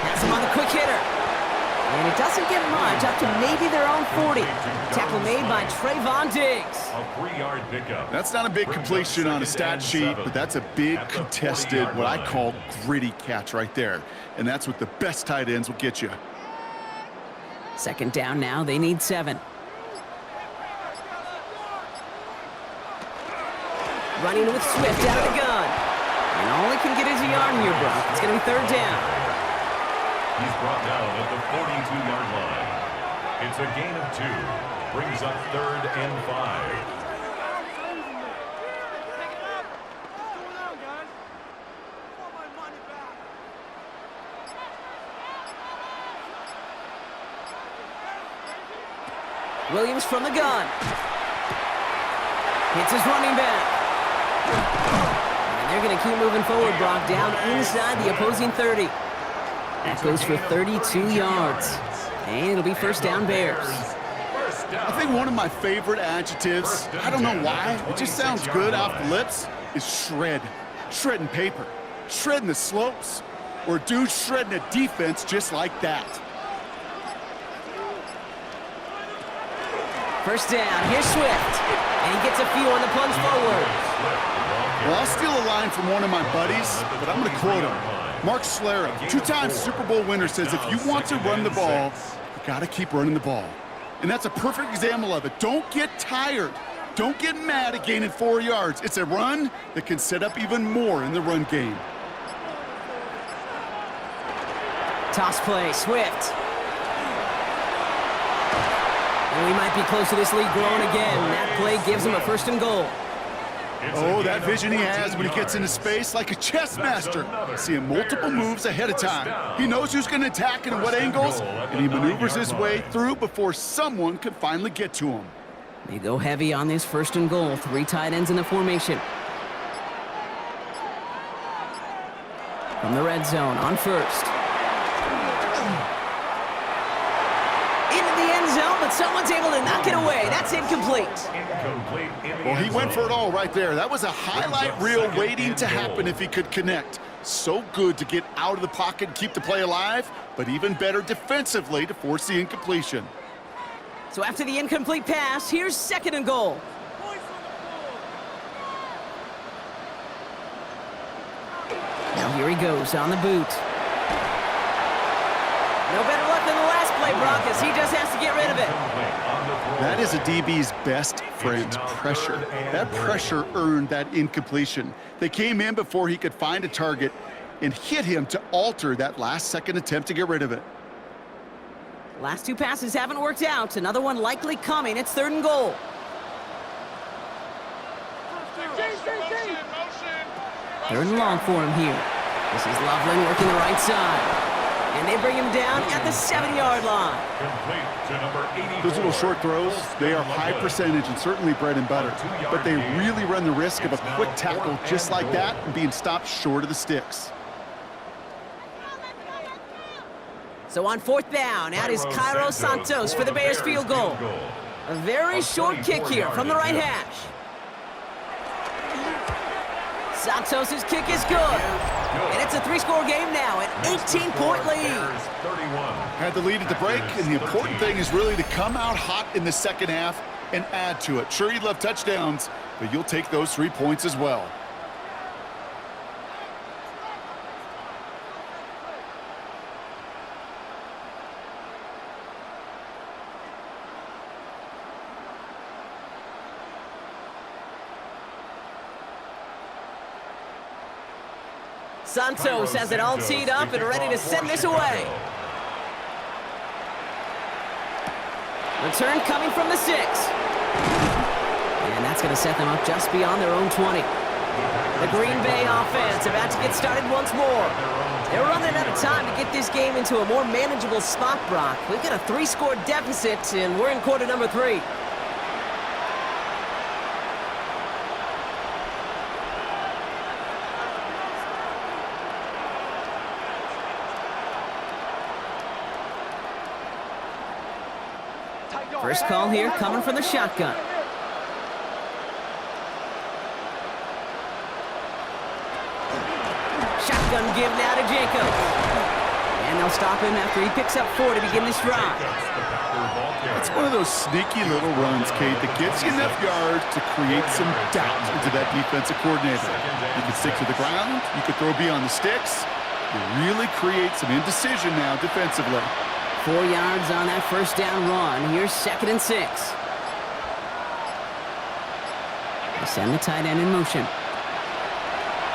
A: Has him on the quick hitter. And it doesn't get much, up to maybe their own 40. Tackle made by Trayvon Diggs.
C: A 3-yard pickup.
B: That's not a big completion on a stat sheet, but that's a big contested, what I call gritty catch right there. And that's what the best tight ends will get you.
A: 2nd down now, they need 7. Running with Swift out of the gun. And all he can get is a yard here, Brock. It's going to be 3rd down.
C: He's brought down at the 42-yard line. It's a gain of 2. Brings up 3rd and 5.
A: Williams from the gun. Hits his running back. And they're going to keep moving forward, Brock, down inside the opposing 30. That goes for 32 yards. And it'll be 1st down, Bears.
B: I think one of my favorite adjectives, I don't know why, it just sounds good off the lips, is shred. Shredding paper, shredding the slopes, or a dude shredding a defense just like that.
A: First down, here's Swift. And he gets a few on the plunge forward.
B: Well, I'll steal a line from one of my buddies, but I'm going to quote him. Mark Schlereth, two-time Super Bowl winner, says if you want to run the ball, you got to keep running the ball. And that's a perfect example of it. Don't get tired. Don't get mad at gaining 4 yards. It's a run that can set up even more in the run game.
A: Toss play, Swift. And we might be close to this lead growing again. That play gives him a 1st and goal.
B: Oh, that vision he has when he gets into space like a chess master. Seeing multiple moves ahead of time. He knows who's going to attack and what angles, and he maneuvers his way through before someone can finally get to him.
A: They go heavy on this 1st and goal. 3 tight ends in the formation. From the red zone on 1st. Into the end zone, but someone's able to knock it away. That's incomplete.
B: Well, he went for it all right there. That was a highlight reel waiting to happen if he could connect. So good to get out of the pocket and keep the play alive, but even better defensively to force the incompletion.
A: So after the incomplete pass, here's 2nd and goal. Now here he goes on the boot. No better luck than the last play, Brock, as he just has to get rid of it.
B: That is a DB's best friend, pressure. That pressure earned that incompletion. They came in before he could find a target and hit him to alter that last-second attempt to get rid of it.
A: Last 2 passes haven't worked out. Another one likely coming. It's 3rd and goal. Third and long for him here. This is Loveland working the right side. And they bring him down at the 7-yard line.
B: Those little short throws, they are high percentage and certainly bread and butter. But they really run the risk of a quick tackle just like that and being stopped short of the sticks.
A: So on 4th down, out is Cairo Santos for the Bears field goal. A very short kick here from the right hash. Santos' kick is good. And it's a 3-score game now, an 18-point lead.
B: Had the lead at the break, and the important thing is really to come out hot in the second half and add to it. Sure, you'd love touchdowns, but you'll take those 3 points as well.
A: Santos has it all teed up and ready to send this away. Return coming from the 6. And that's going to set them up just beyond their own 20. The Green Bay offense about to get started once more. They're running out of time to get this game into a more manageable spot, Brock. We've got a 3-score deficit, and we're in quarter number 3. First call here coming from the shotgun. Shotgun give now to Jacobs. And they'll stop him after he picks up 4 to begin this drive.
B: It's one of those sneaky little runs, Kate, that gets you enough yards to create some doubt into that defensive coordinator. You can stick to the ground. You can throw beyond the sticks. You really create some indecision now defensively.
A: 4 yards on that first down run. Here's 2nd and 6. They send the tight end in motion.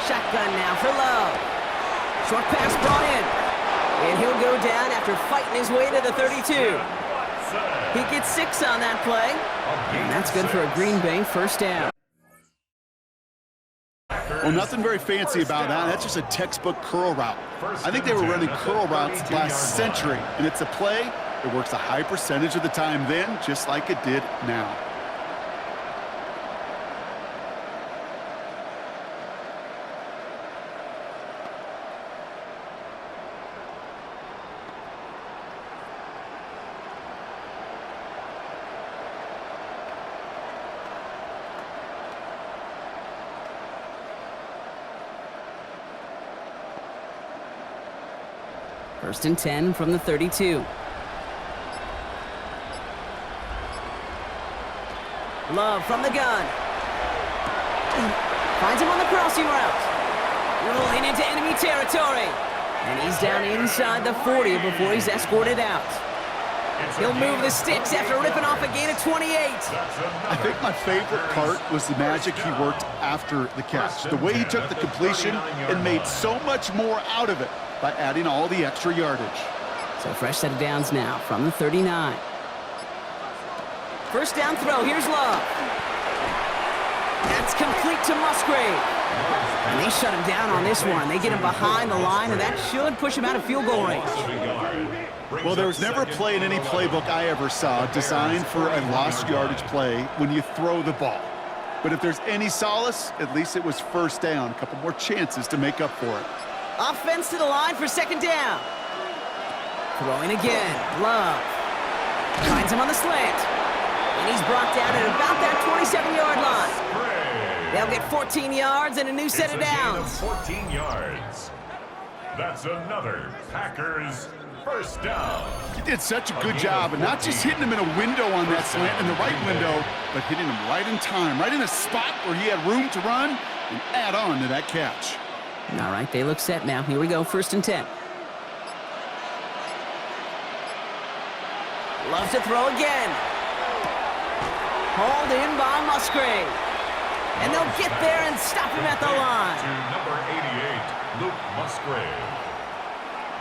A: Shotgun now for Love. Short pass brought in. And he'll go down after fighting his way to the 32. He gets 6 on that play. And that's good for a Green Bay first down.
B: Well, nothing very fancy about that. That's just a textbook curl route. I think they were running curl routes last century, and it's a play that works a high percentage of the time then, just like it did now.
A: First and 10 from the 32. Love from the gun. Finds him on the crossing route. Rolling into enemy territory. And he's down inside the 40 before he's escorted out. He'll move the sticks after ripping off a gain of 28.
B: I think my favorite part was the magic he worked after the catch. The way he took the completion and made so much more out of it by adding all the extra yardage.
A: So fresh set of downs now from the 39. First down throw, here's Love. That's complete to Musgrave. And they shut him down on this one. They get him behind the line, and that should push him out of field goal range.
B: Well, there was never a play in any playbook I ever saw designed for a lost yardage play when you throw the ball. But if there's any solace, at least it was first down. A couple more chances to make up for it.
A: Offense to the line for second down. Throwing again. Love. Finds him on the slant. And he's brought down at about that 27-yard line. They'll get 14 yards and a new set of downs.
C: 14 yards. That's another Packers first down.
B: He did such a good job, and not just hitting him in a window on that slant, in the right window, but hitting him right in time, right in a spot where he had room to run and add on to that catch.
A: All right, they look set now. Here we go, first and 10. Loves to throw again. Hauled in by Musgrave. And they'll get there and stop him at the line.
C: To number 88, Luke Musgrave.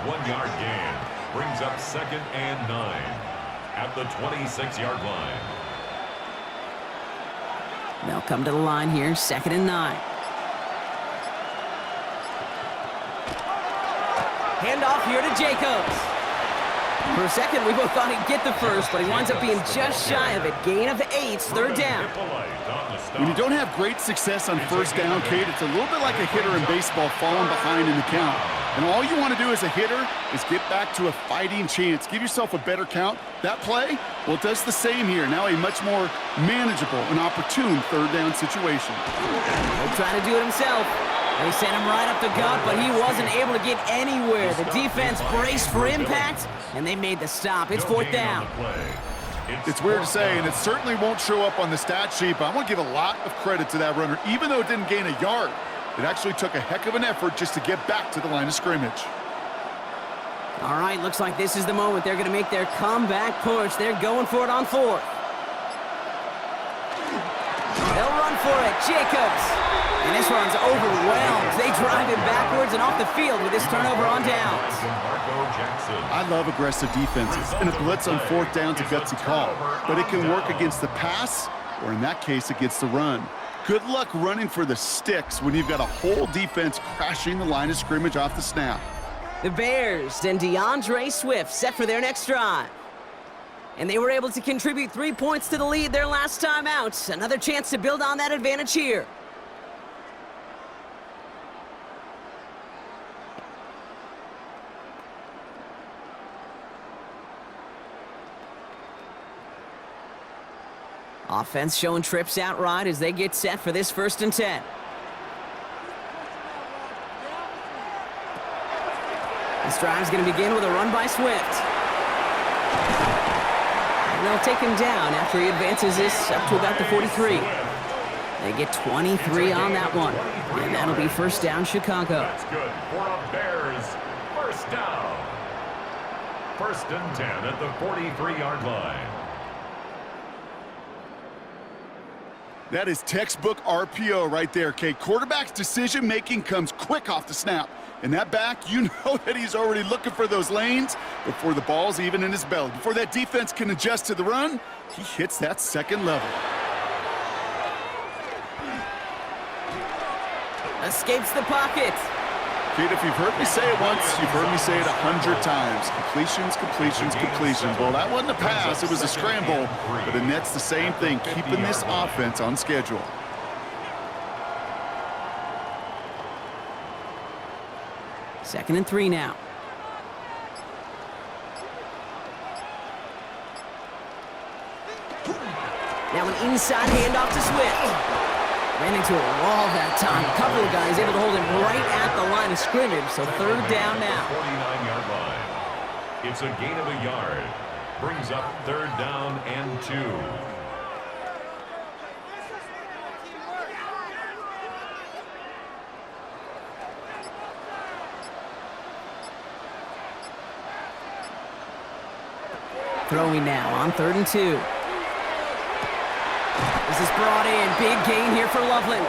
C: 1 yard gain brings up second and 9 at the 26-yard line.
A: They'll come to the line here, second and 9. Handoff here to Jacobs. For a second, we both thought he'd get the first, but he winds up being just shy of it. Gain of 8, third down.
B: When you don't have great success on first down, Kate, it's a little bit like a hitter in baseball falling behind in the count. And all you want to do as a hitter is get back to a fighting chance. Give yourself a better count. That play, well, it does the same here. Now a much more manageable and opportune third down situation.
A: He'll try to do it himself. They sent him right up the gut, but he wasn't able to get anywhere. The defense braced for impact, and they made the stop. It's fourth down.
B: It's weird to say, and it certainly won't show up on the stat sheet, but I want to give a lot of credit to that runner. Even though it didn't gain a yard, it actually took a heck of an effort just to get back to the line of scrimmage.
A: All right, looks like this is the moment they're going to make their comeback push. They're going for it on fourth. They'll run for it. Jacobs. And this one's overwhelmed. They drive him backwards and off the field with this turnover on downs.
B: I love aggressive defenses, and a blitz on fourth down's a gutsy call, but it can work against the pass, or in that case, against the run. Good luck running for the sticks when you've got a whole defense crashing the line of scrimmage off the snap.
A: The Bears and DeAndre Swift set for their next drive. And they were able to contribute 3 points to the lead their last time out. Another chance to build on that advantage here. Offense showing trips out right as they get set for this first and 10. This drive's going to begin with a run by Swift. And they'll take him down after he advances this up to about the 43. They get 23 on that one. And that'll be first down, Chicago.
C: That's good for a Bears first down. First and 10 at the 43-yard line.
B: That is textbook RPO right there, Kate. Quarterback's decision-making comes quick off the snap. And that back, you know that he's already looking for those lanes before the ball's even in his belly. Before that defense can adjust to the run, he hits that second level.
A: Escapes the pocket.
B: Kate, if you've heard me say it once, you've heard me say it 100 times. Completions, completions, completions. Well, that wasn't a pass, it was a scramble. But the net's the same thing, keeping this offense on schedule.
A: Second and 3 now. Now an inside handoff to Swift. Ran into a wall that time. A couple of guys able to hold him right at the line of scrimmage, so third down now.
C: 49-yard line. It's a gain of a yard. Brings up 3rd down and 2.
A: Throwing now on 3rd and 2. This is brought in. Big gain here for Loveland.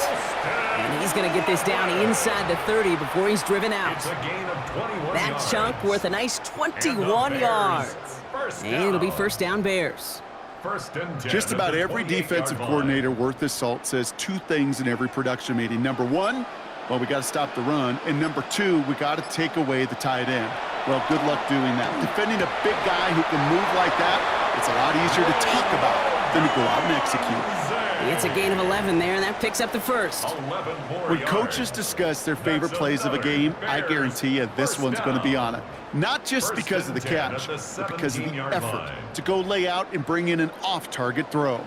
A: And he's going to get this down inside the 30 before he's driven out.
C: It's a gain of 21
A: That
C: yards.
A: chunk worth a nice 21 yards. And it'll be first down Bears.
C: 1st and 10.
B: Just about every defensive coordinator worth his salt says 2 things in every production meeting. Number 1, well, we got to stop the run. And number 2, we got to take away the tight end. Well, good luck doing that. Defending a big guy who can move like that, it's a lot easier to talk about than to go out and execute.
A: It's a gain of 11 there, and that picks up the first.
C: 11 more
B: When
C: yards.
B: coaches discuss their favorite plays of a game, I guarantee you this one's going to be on it. Not just because of the catch, but because of the effort to go lay out and bring in an off-target throw.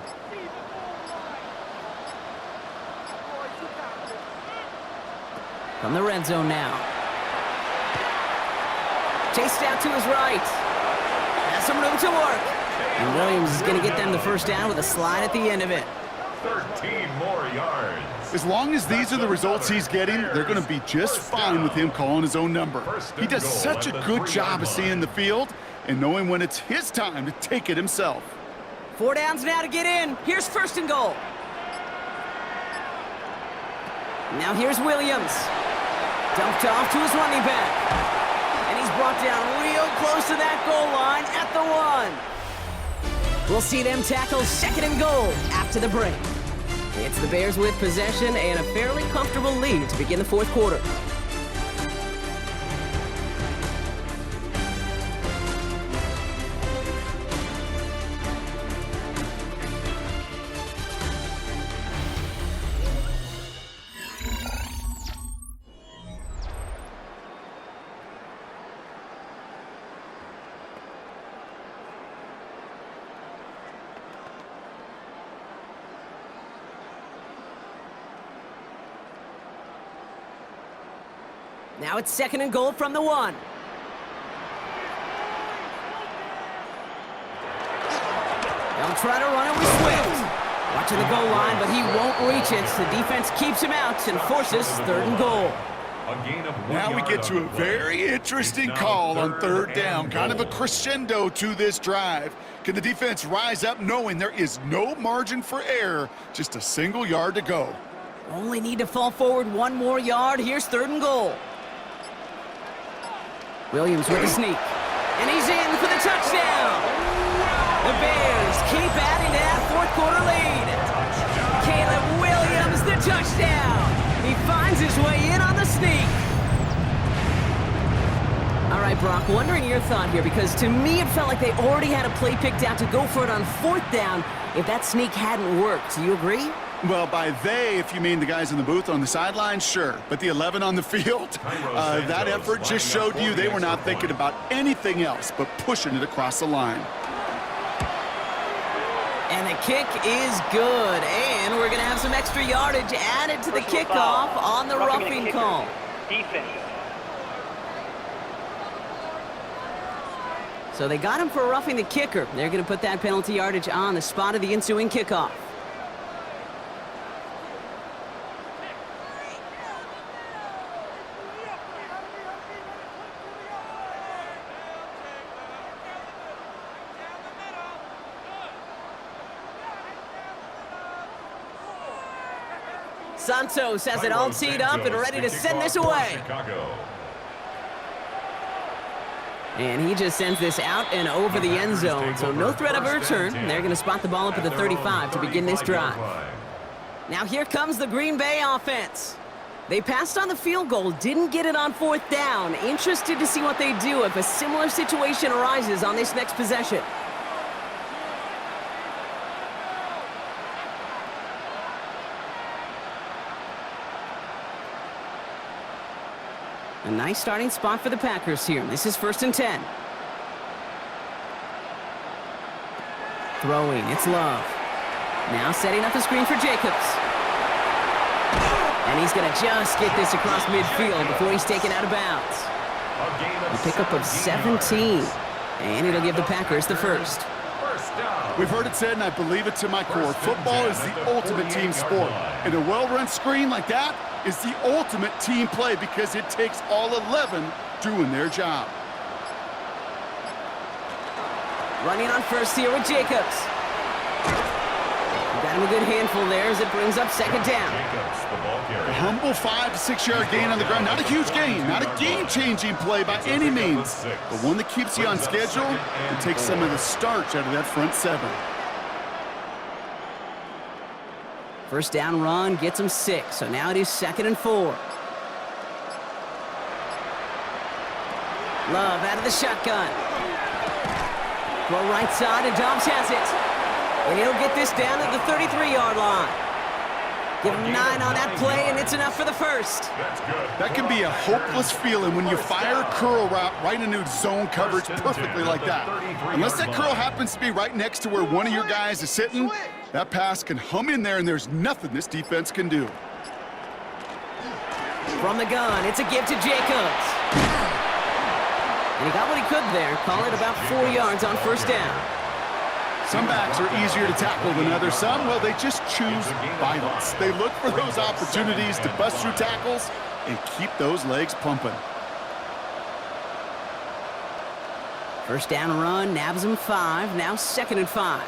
A: From the red zone now. Chased out to his right. Has some room to work. And Williams is going to get them the first down with a slide at the end of it.
C: 13 more yards.
B: As long as these are the results he's getting, they're going to be just fine with him calling his own number. He does such a good job of seeing the field and knowing when it's his time to take it himself.
A: 4 downs now to get in. Here's 1st and goal. Now here's Williams. Dumped off to his running back. And he's brought down real close to that goal line at the 1. We'll see them tackle 2nd and goal after the break. It's the Bears with possession and a fairly comfortable lead to begin the 4th quarter. Now it's 2nd and goal from the 1. They'll try to run it with Swift. Watching the goal line, but he won't reach it. The defense keeps him out and forces 3rd and goal.
C: A gain of 1
B: Now we
C: yard
B: get to
C: on
B: a
C: the play.
B: very interesting
C: It's now
B: call on
C: 3rd
B: 3rd down,
C: and
B: kind of a
C: goal.
B: crescendo to this drive. Can the defense rise up knowing there is no margin for error, just a single yard to go?
A: Only need to fall forward 1 more yard. Here's 3rd and goal. Williams with a sneak. And he's in for the touchdown. The Bears keep adding to that 4th quarter lead. Caleb Williams, the touchdown. He finds his way in on the sneak. All right, Brock, wondering your thought here, because to me it felt like they already had a play picked out to go for it on 4th down if that sneak hadn't worked. Do you agree?
B: Well, by they, if you mean the guys in the booth on the sideline, sure. But the 11 on the field, that effort just showed you they were not thinking about anything else but pushing it across the line.
A: And the kick is good. And we're going to have some extra yardage added to the kickoff on the roughing call.
E: Defense.
A: So they got him for roughing the kicker. They're going to put that penalty yardage on the spot of the ensuing kickoff. Santos has it all teed up and ready to send this away.
C: Chicago.
A: And he just sends this out and over the end zone, so no threat of a return. They're going to spot the ball up at the 35 to begin this drive. Now here comes the Green Bay offense. They passed on the field goal, didn't get it on 4th down. Interested to see what they do if a similar situation arises on this next possession. A nice starting spot for the Packers here. This is 1st and 10. Throwing, it's Love. Now setting up the screen for Jacobs. And he's going to just get this across midfield before he's taken out of bounds. A pickup of 17. And it'll give the Packers the first.
C: First down.
B: We've heard it said, and I believe it to my core, football is the ultimate team sport. And a well-run screen like that is the ultimate team play because it takes all 11 doing their job.
A: Running on first here with Jacobs. Got him a good handful there as it brings up second down.
C: Jacobs, the ball carrier.
B: A humble 5 to 6 yard gain on the ground. Not a huge gain, not a game-changing play by any means, but one that keeps you on schedule and takes some of the starch out of that front seven.
A: First down run gets him 6, so now it is 2nd and 4. Love out of the shotgun. Throw right side, and Dobbs has it. And he'll get this down at the 33-yard line. Give him 9 on that play, and it's enough for the first.
C: That's good.
B: That can be a hopeless feeling when you fire a curl route right into zone coverage perfectly like that. Unless that curl happens to be right next to where one of your guys is sitting, that pass can hum in there, and there's nothing this defense can do.
A: From the gun, it's a give to Jacobs. And he got what he could there. Call it about 4 yards on first down.
B: Some backs are easier to tackle than others. Some, well, they just choose violence. They look for those opportunities to bust through tackles and keep those legs pumping.
A: First down run, nabs him 5, now 2nd and 5.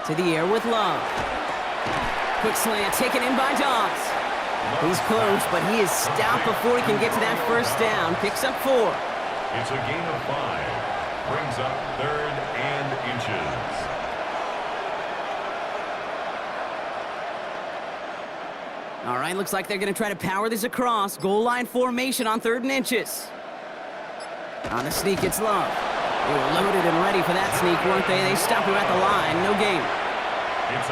A: To the air with Love. Quick slant taken in by Dobbs. He's close, but he is stopped before he can get to that first down. Picks up 4.
C: It's a gain of 5. Brings up 3rd and inches.
A: All right, looks like they're going to try to power this across. Goal line formation on 3rd and inches. On the sneak, it's Love. They were loaded and ready for that sneak, weren't they? They stop him at the line. No gain.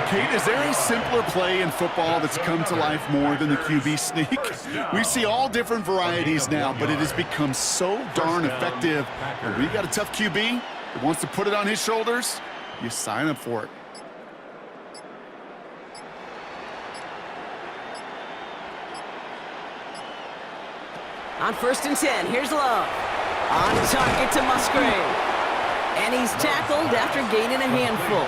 B: Kate, is there a simpler play in football that's come to life more than the QB sneak? We see all different varieties now, but it has become so darn effective. And when you got a tough QB that wants to put it on his shoulders, you sign up for it.
A: On 1st and 10, here's Love. On target to Musgrave. And he's tackled after gaining a handful.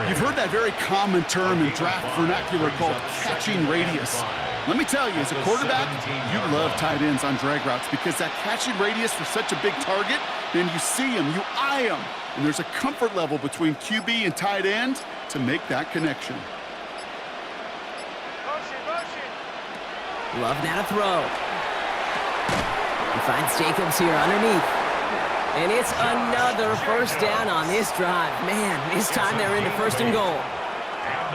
B: You've heard that very common term in draft vernacular called catching radius. Let me tell you, as a quarterback, you love tight ends on drag routes because that catching radius for such a big target, then you see him, you eye him, and there's a comfort level between QB and tight end to make that connection.
A: Love now to throw. He finds Jacobs here underneath. And it's another first down on this drive. Man, this time they're into 1st and goal.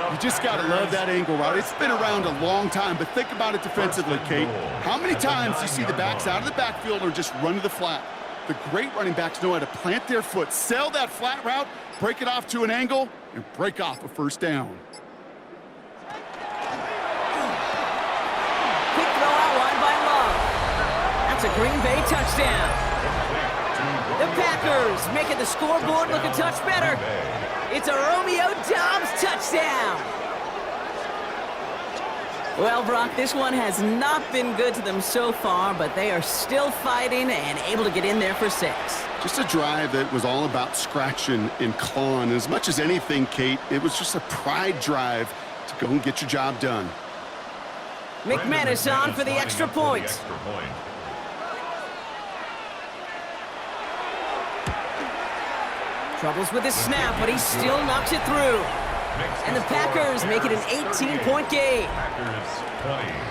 B: You just got to love that angle route. It's been around a long time, but think about it defensively, Kate. How many times do you see the backs out of the backfield or just run to the flat? The great running backs know how to plant their foot, sell that flat route, break it off to an angle, and break off a first down.
A: Quick throw out wide by Love. That's a Green Bay touchdown. The Packers making the scoreboard look a touch better. It's a Romeo Dobbs touchdown. Well, Brock, this one has not been good to them so far, but they are still fighting and able to get in there for 6.
B: Just a drive that was all about scratching and clawing. As much as anything, Kate, it was just a pride drive to go and get your job done.
A: McManus on for the extra point. Troubles with his snap, but he still knocks it through. And the Packers make it an 18-point game.
C: Packers 20.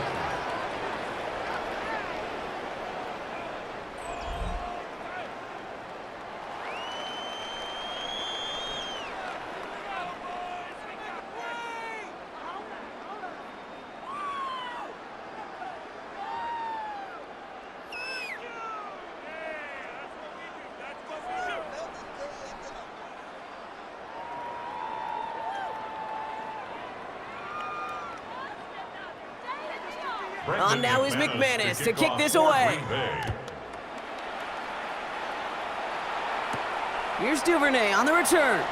A: On now is McManus to kick this away. Here's Duvernay on the return.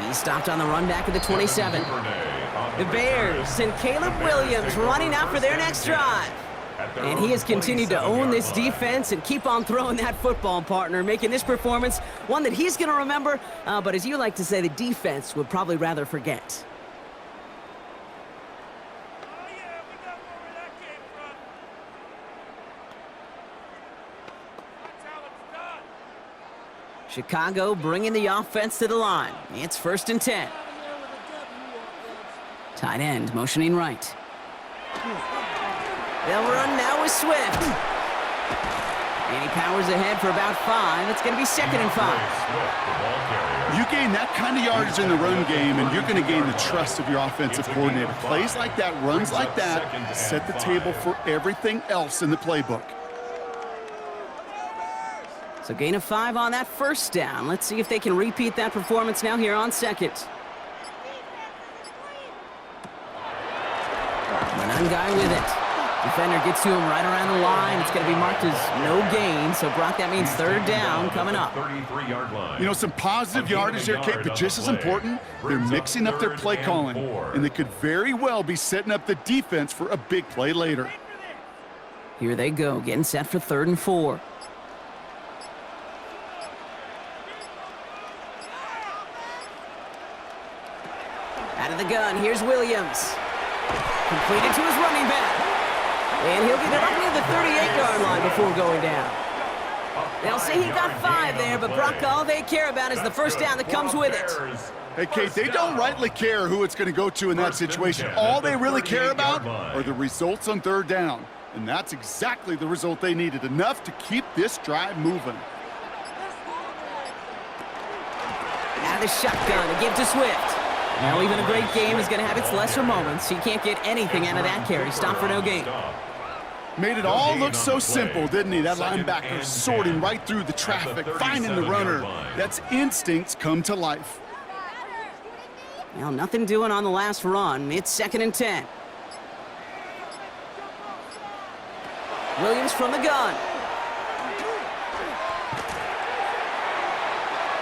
A: He's stopped on the run back at the 27. The Bears send Caleb Williams running out for their next drive. And he has continued to own this defense and keep on throwing that football, partner, making this performance one that he's going to remember, but as you like to say, the defense would probably rather forget. Chicago bringing the offense to the line. It's 1st and 10. Tight end motioning right. They'll run now with Swift. And he powers ahead for about 5. It's going to be 2nd and 5.
B: You gain that kind of yardage in the run game, and you're going to gain the trust of your offensive coordinator. Plays like that, runs like that, set the table for everything else in the playbook.
A: So gain of 5 on that 1st down. Let's see if they can repeat that performance now here on 2nd. One guy with it. Defender gets to him right around the line. It's going to be marked as no gain. So, Brock, that means 3rd down coming up.
C: 33-yard line.
B: You know, some positive yardage there, Kate, but just as important, they're mixing up their play calling. And they could very well be setting up the defense for a big play later.
A: Here they go, getting set for 3rd and 4. Out of the gun, here's Williams. Completed to his running back. And he'll get it up near the 38-yard line before going down. They'll say he got 5 there, but Brock, all they care about is the 1st down that comes with it.
B: Hey, Kate, they don't rightly care who it's going to go to in that situation. All they really care about are the results on 3rd down. And that's exactly the result they needed, enough to keep this drive moving.
A: Out of the shotgun to give to Swift. Now, even a great game is going to have its lesser moments. He can't get anything out of that carry. Stop for no gain.
B: Made it all look so simple, didn't he? That linebacker sorting right through the traffic, finding the runner. That's instincts come to life.
A: Well, nothing doing on the last run. It's 2nd and 10. Williams from the gun.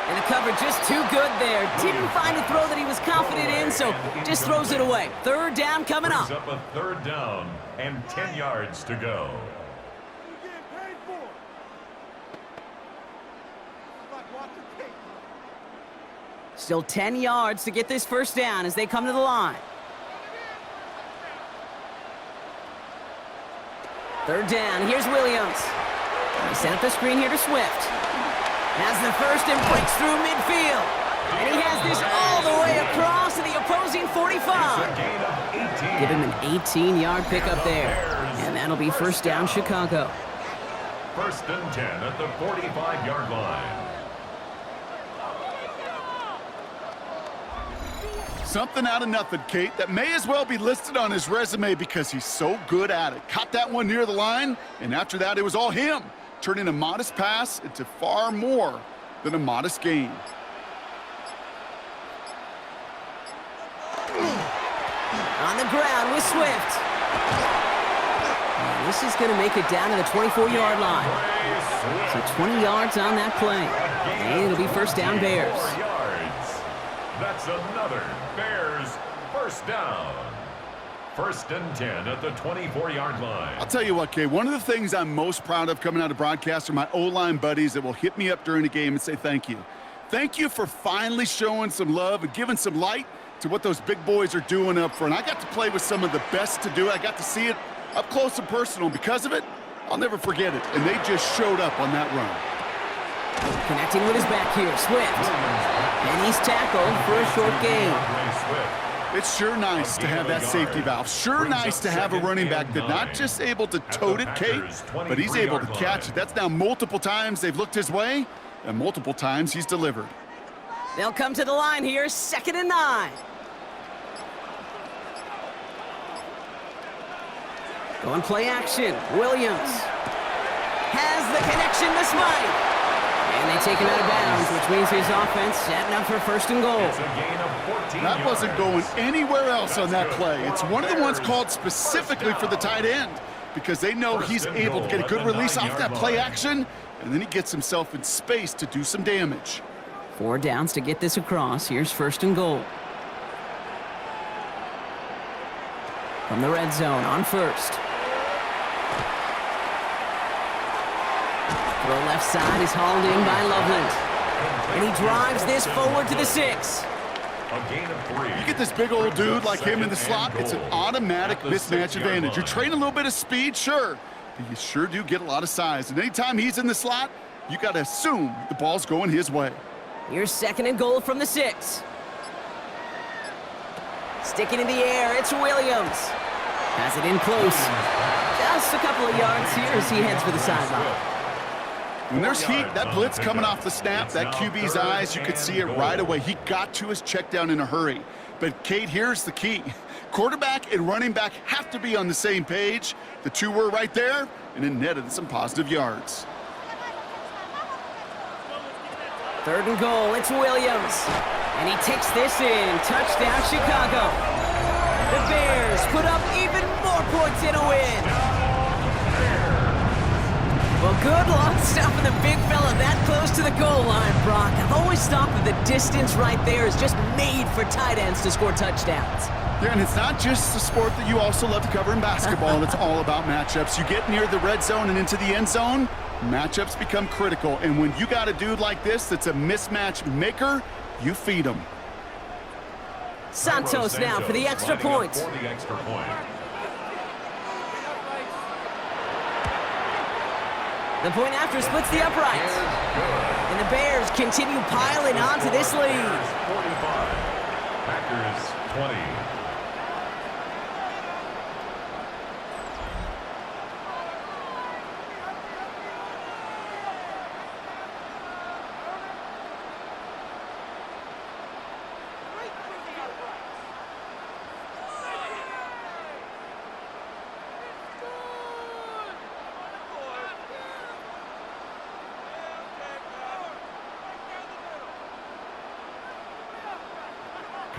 A: And the cover just too good there. Didn't find a throw that he was confident in, so just throws it away. 3rd down coming up.
C: Up a 3rd down and 10 yards to go.
A: Still 10 yards to get this 1st down as they come to the line. 3rd down, here's Williams. They set up the screen here to Swift. Has the 1st and breaks through midfield. And he has this all the way across to the opposing 45. Give him an 18-yard pickup there. And that'll be 1st down Chicago.
C: 1st and 10 at the 45-yard line.
B: Something out of nothing, Kate, that may as well be listed on his resume because he's so good at it. Caught that one near the line, and after that, it was all him, turning a modest pass into far more than a modest gain.
A: On the ground with Swift. And this is going to make it down to the 24-yard line. So 20 yards on that play. And it'll be 1st down Bears.
C: That's another Bears 1st down. 1st and 10 at the 24-yard line.
B: I'll tell you what, Kay, one of the things I'm most proud of coming out of broadcast are my O-line buddies that will hit me up during the game and say thank you. Thank you for finally showing some love and giving some light to what those big boys are doing up front. I got to play with some of the best to do it. I got to see it up close and personal. Because of it, I'll never forget it. And they just showed up on that run.
A: Connecting with his back here, Swift. And he's tackled for a short gain.
B: It's sure nice to have that safety valve. Sure nice to have a running back that's not just able to tote it, Kate, but he's able to catch it. That's now multiple times they've looked his way, and multiple times he's delivered.
A: They'll come to the line here, 2nd and 9. Going play action. Williams has the connection this way. And they take him out of bounds, which means his offense setting up for 1st and goal.
C: It's a gain of 14
B: that wasn't going anywhere else on that play. It's one of the ones called specifically for the tight end because they know he's able to get a good release off that play action, and then he gets himself in space to do some damage.
A: 4 downs to get this across. Here's 1st and goal. From the red zone on 1st. Throw left side is hauled in by Loveland. And he drives this forward to the 6.
C: A gain of 3.
B: You get this big old dude like him in the slot, it's an automatic mismatch advantage. You train a little bit of speed, sure, but you sure do get a lot of size. And anytime he's in the slot, you got to assume the ball's going his way.
A: Here's 2nd and goal from the 6. Sticking in the air, it's Williams. Has it in close. Just a couple of yards here as he heads for the sideline.
B: When there's heat, that blitz coming off the snap, that QB's eyes, you could see it right away. He got to his check down in a hurry. But, Kate, here's the key. Quarterback and running back have to be on the same page. The two were right there, and it netted some positive yards.
A: 3rd and goal, it's Williams. And he takes this in. Touchdown, Chicago. The Bears put up even more points in a win. Well, good luck stopping the big fella that close to the goal line, Brock. I've always thought that the distance right there is just made for tight ends to score touchdowns.
B: Yeah, and it's not just the sport that you also love to cover in basketball. It's all about matchups. You get near the red zone and into the end zone, matchups become critical. And when you got a dude like this that's a mismatch maker, you feed him.
A: Santos now for the extra point. The point after splits the uprights. And the Bears continue piling onto this lead.
C: 45. Packers 20.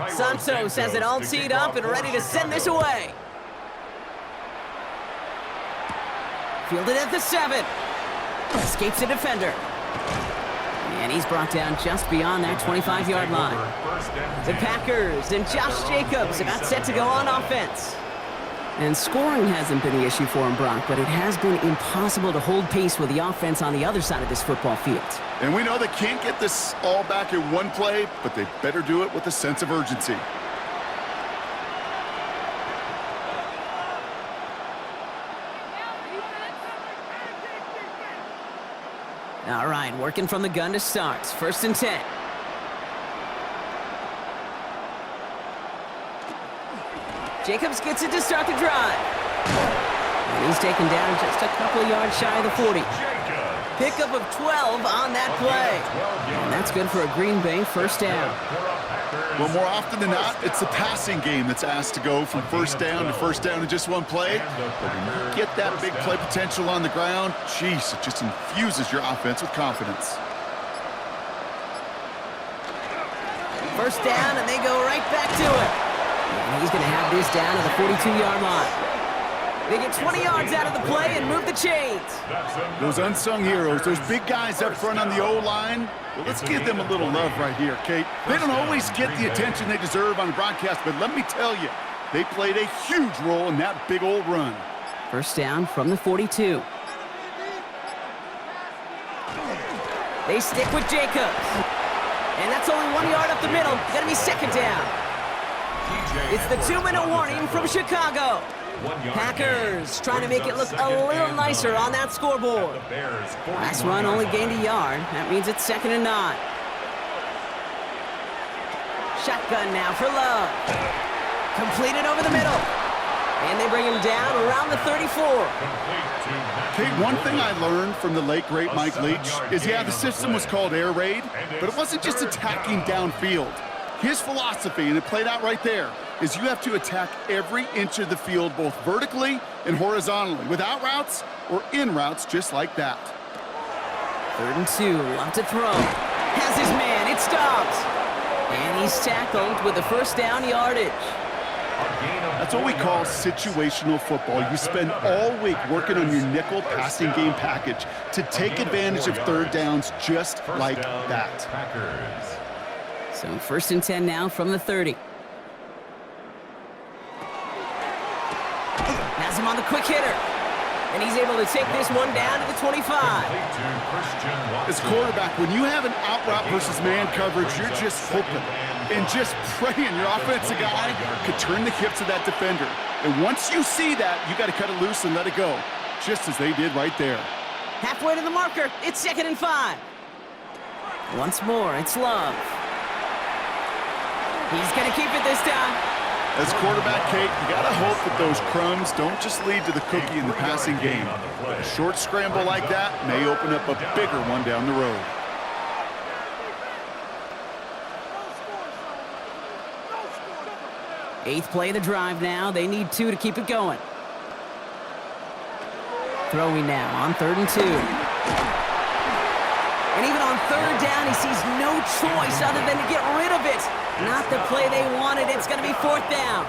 A: Santos has it all teed up and ready to send this away. Fielded at the 7. Escapes a defender. And he's brought down just beyond that 25-yard line. The Packers and Josh Jacobs about set to go on offense. And scoring hasn't been the issue for him, Brock, but it has been impossible to hold pace with the offense on the other side of this football field.
B: And we know they can't get this all back in one play, but they better do it with a sense of urgency.
A: All right, working from the gun to start. 1st and 10. Jacobs gets it to start the drive. And he's taken down just a couple of yards shy of the 40. Pickup of 12 on that play. And that's good for a Green Bay 1st down.
B: Well, more often than not, it's the passing game that's asked to go from 1st down to 1st down in just one play. But when you get that big play potential on the ground, geez, it just infuses your offense with confidence.
A: 1st down, and they go right back to it. And he's going to have this down to the 42-yard line. They get 20 yards out of the play and move the chains.
B: Those unsung heroes, those big guys up front on the O-line, well, let's give them a little love right here, Kate. They don't always get the attention they deserve on the broadcast, but let me tell you, they played a huge role in that big old run.
A: 1st down from the 42. They stick with Jacobs. And that's only 1 yard up the middle. Going to be 2nd down. It's the 2-minute warning from Chicago. Packers trying to make it look a little nicer on that scoreboard. Last run only gained a yard. That means it's 2nd and 9. Shotgun now for Love. Completed over the middle. And they bring him down around the 34.
B: Kate, one thing I learned from the late, great Mike Leach is, yeah, the system was called air raid, but it wasn't just attacking downfield. His philosophy, and it played out right there, is you have to attack every inch of the field, both vertically and horizontally, without routes or in routes just like that.
A: 3rd and 2, Love to throw. Has his man, it stops. And he's tackled with the 1st down yardage.
B: That's what we call situational football. You spend all week working on your nickel passing game package to take advantage of 3rd downs just like that.
A: So 1st and 10 now from the 30. Has him on the quick hitter. And he's able to take this one down to the 25.
B: As quarterback, when you have an out route versus man coverage, you're just hoping and just praying your offensive guy could turn the hips of that defender. And once you see that, you got to cut it loose and let it go, just as they did right there.
A: Halfway to the marker, it's 2nd and 5. Once more, it's Love. He's going to keep it this time.
B: As quarterback, Kate, you got to hope that those crumbs don't just lead to the cookie in the passing game. A short scramble like that may open up a bigger one down the road.
A: Eighth play of the drive now. They need 2 to keep it going. Throwing now on 3rd and 2. And even on 3rd down, he sees no choice other than to get rid of it. Not the play they wanted. It's going to be 4th down.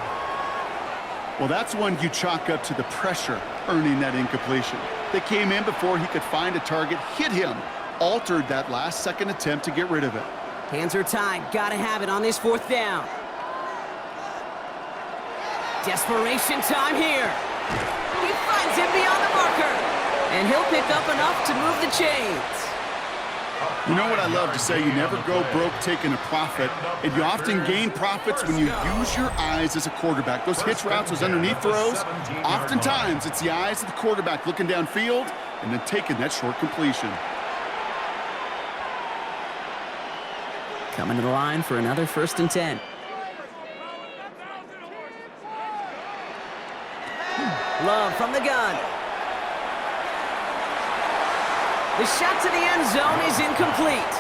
B: Well, that's one you chalk up to the pressure earning that incompletion. They came in before he could find a target, hit him, altered that last-second attempt to get rid of it.
A: Hands are tied. Got to have it on this 4th down. Desperation time here. He finds him beyond the marker. And he'll pick up enough to move the chains.
B: You know what I love to say? You never go broke taking a profit, and you often gain profits when you use your eyes as a quarterback. Those hitch routes, those underneath throws, oftentimes it's the eyes of the quarterback looking downfield and then taking that short completion.
A: Coming to the line for another 1st and 10. Love from the gun. The shot to the end zone is incomplete.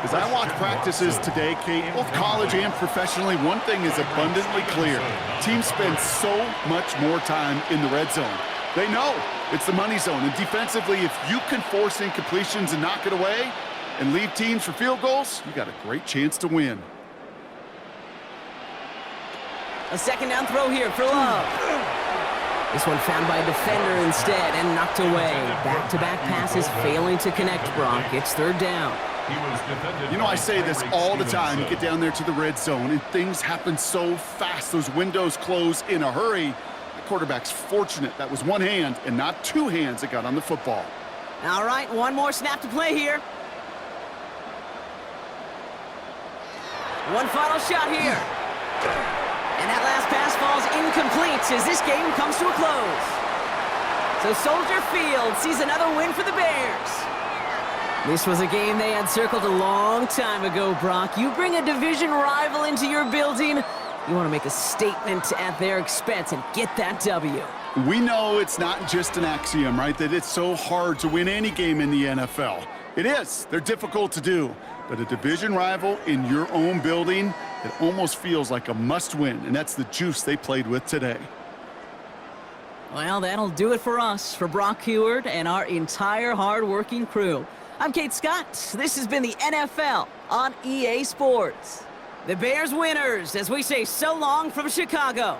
B: As I watch practices today, Kate, both college and professionally, one thing is abundantly clear. Teams spend so much more time in the red zone. They know it's the money zone. And defensively, if you can force incompletions and knock it away and leave teams for field goals, you got a great chance to win.
A: A 2nd down throw here for Love. This one found by a defender instead and knocked away. Back-to-back passes failing to connect, Brock. It's 3rd down.
B: You know, I say this all the time. You get down there to the red zone, and things happen so fast. Those windows close in a hurry. The quarterback's fortunate. That was one hand and not 2 hands that got on the football.
A: All right, one more snap to play here. One final shot here. And that last pass falls incomplete as this game comes to a close. So Soldier Field sees another win for the Bears. This was a game they had circled a long time ago, Brock. You bring a division rival into your building, you want to make a statement at their expense and get that W.
B: We know it's not just an axiom, right, that it's so hard to win any game in the NFL. It is. They're difficult to do. But a division rival in your own building, it almost feels like a must-win, and that's the juice they played with today.
A: Well, that'll do it for us, for Brock Heward and our entire hard-working crew. I'm Kate Scott. This has been the NFL on EA Sports. The Bears winners, as we say so long from Chicago.